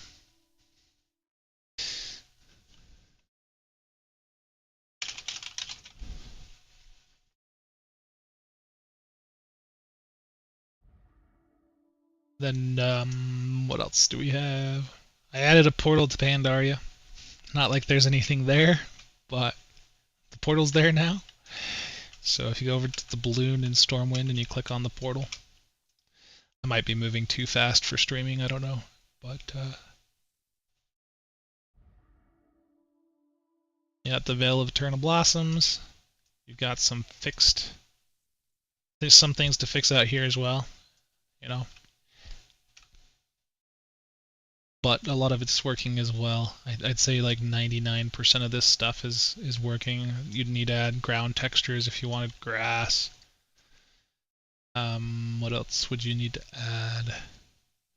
Speaker 2: Then what else do we have? I added a portal to Pandaria. Not like there's anything there, but the portal's there now. So if you go over to the balloon in Stormwind and you click on the portal, I might be moving too fast for streaming, I don't know, but yeah, the Veil of Eternal Blossoms. You've got there's some things to fix out here as well, you know. But a lot of it's working as well. I'd say like 99% of this stuff is working. You'd need to add ground textures if you wanted grass. What else would you need to add?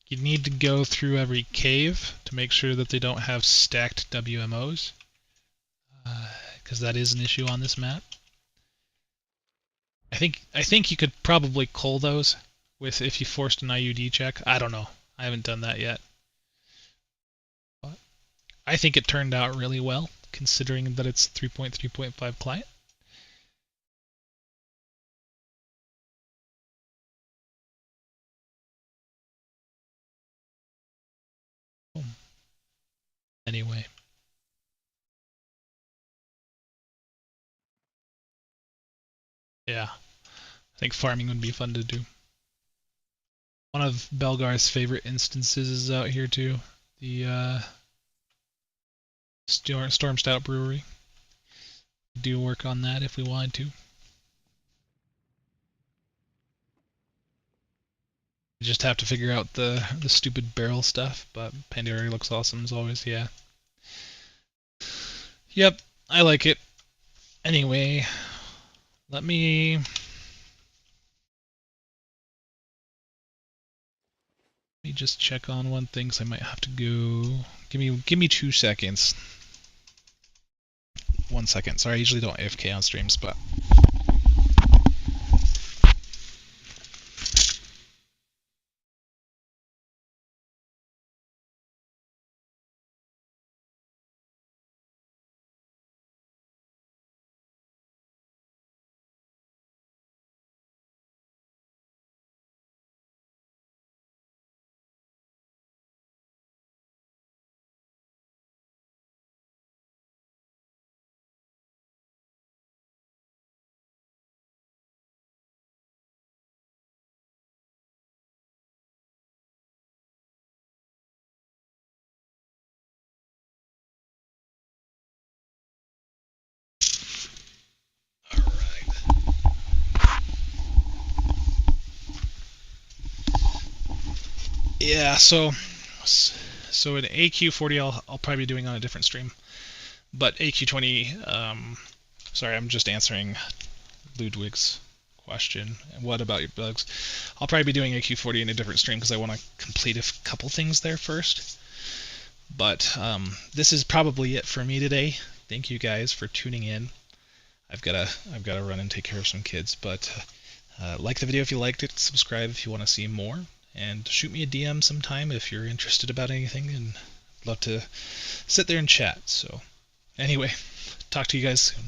Speaker 2: You need to go through every cave to make sure that they don't have stacked WMOs, because that is an issue on this map. I think you could probably cull those with if you forced an IUD check. I don't know. I haven't done that yet. But I think it turned out really well, considering that it's 3.3.5 client. Anyway. Yeah. I think farming would be fun to do. One of Belgar's favorite instances is out here too. The Storm Stout Brewery. We do work on that if we wanted to. We just have to figure out the stupid barrel stuff, but Pandora looks awesome as always, yeah. Yep, I like it. Anyway, let me just check on one thing, so I might have to go. Give me 2 seconds. 1 second. Sorry, I usually don't AFK on streams, but yeah, so in AQ40 I'll probably be doing on a different stream. But AQ20, sorry, I'm just answering Ludwig's question. What about your bugs? I'll probably be doing AQ40 in a different stream because I want to complete a couple things there first. But this is probably it for me today. Thank you guys for tuning in. I've gotta run and take care of some kids. But like the video if you liked it. Subscribe if you want to see more. And shoot me a DM sometime if you're interested about anything, and I'd love to sit there and chat. So anyway, talk to you guys soon.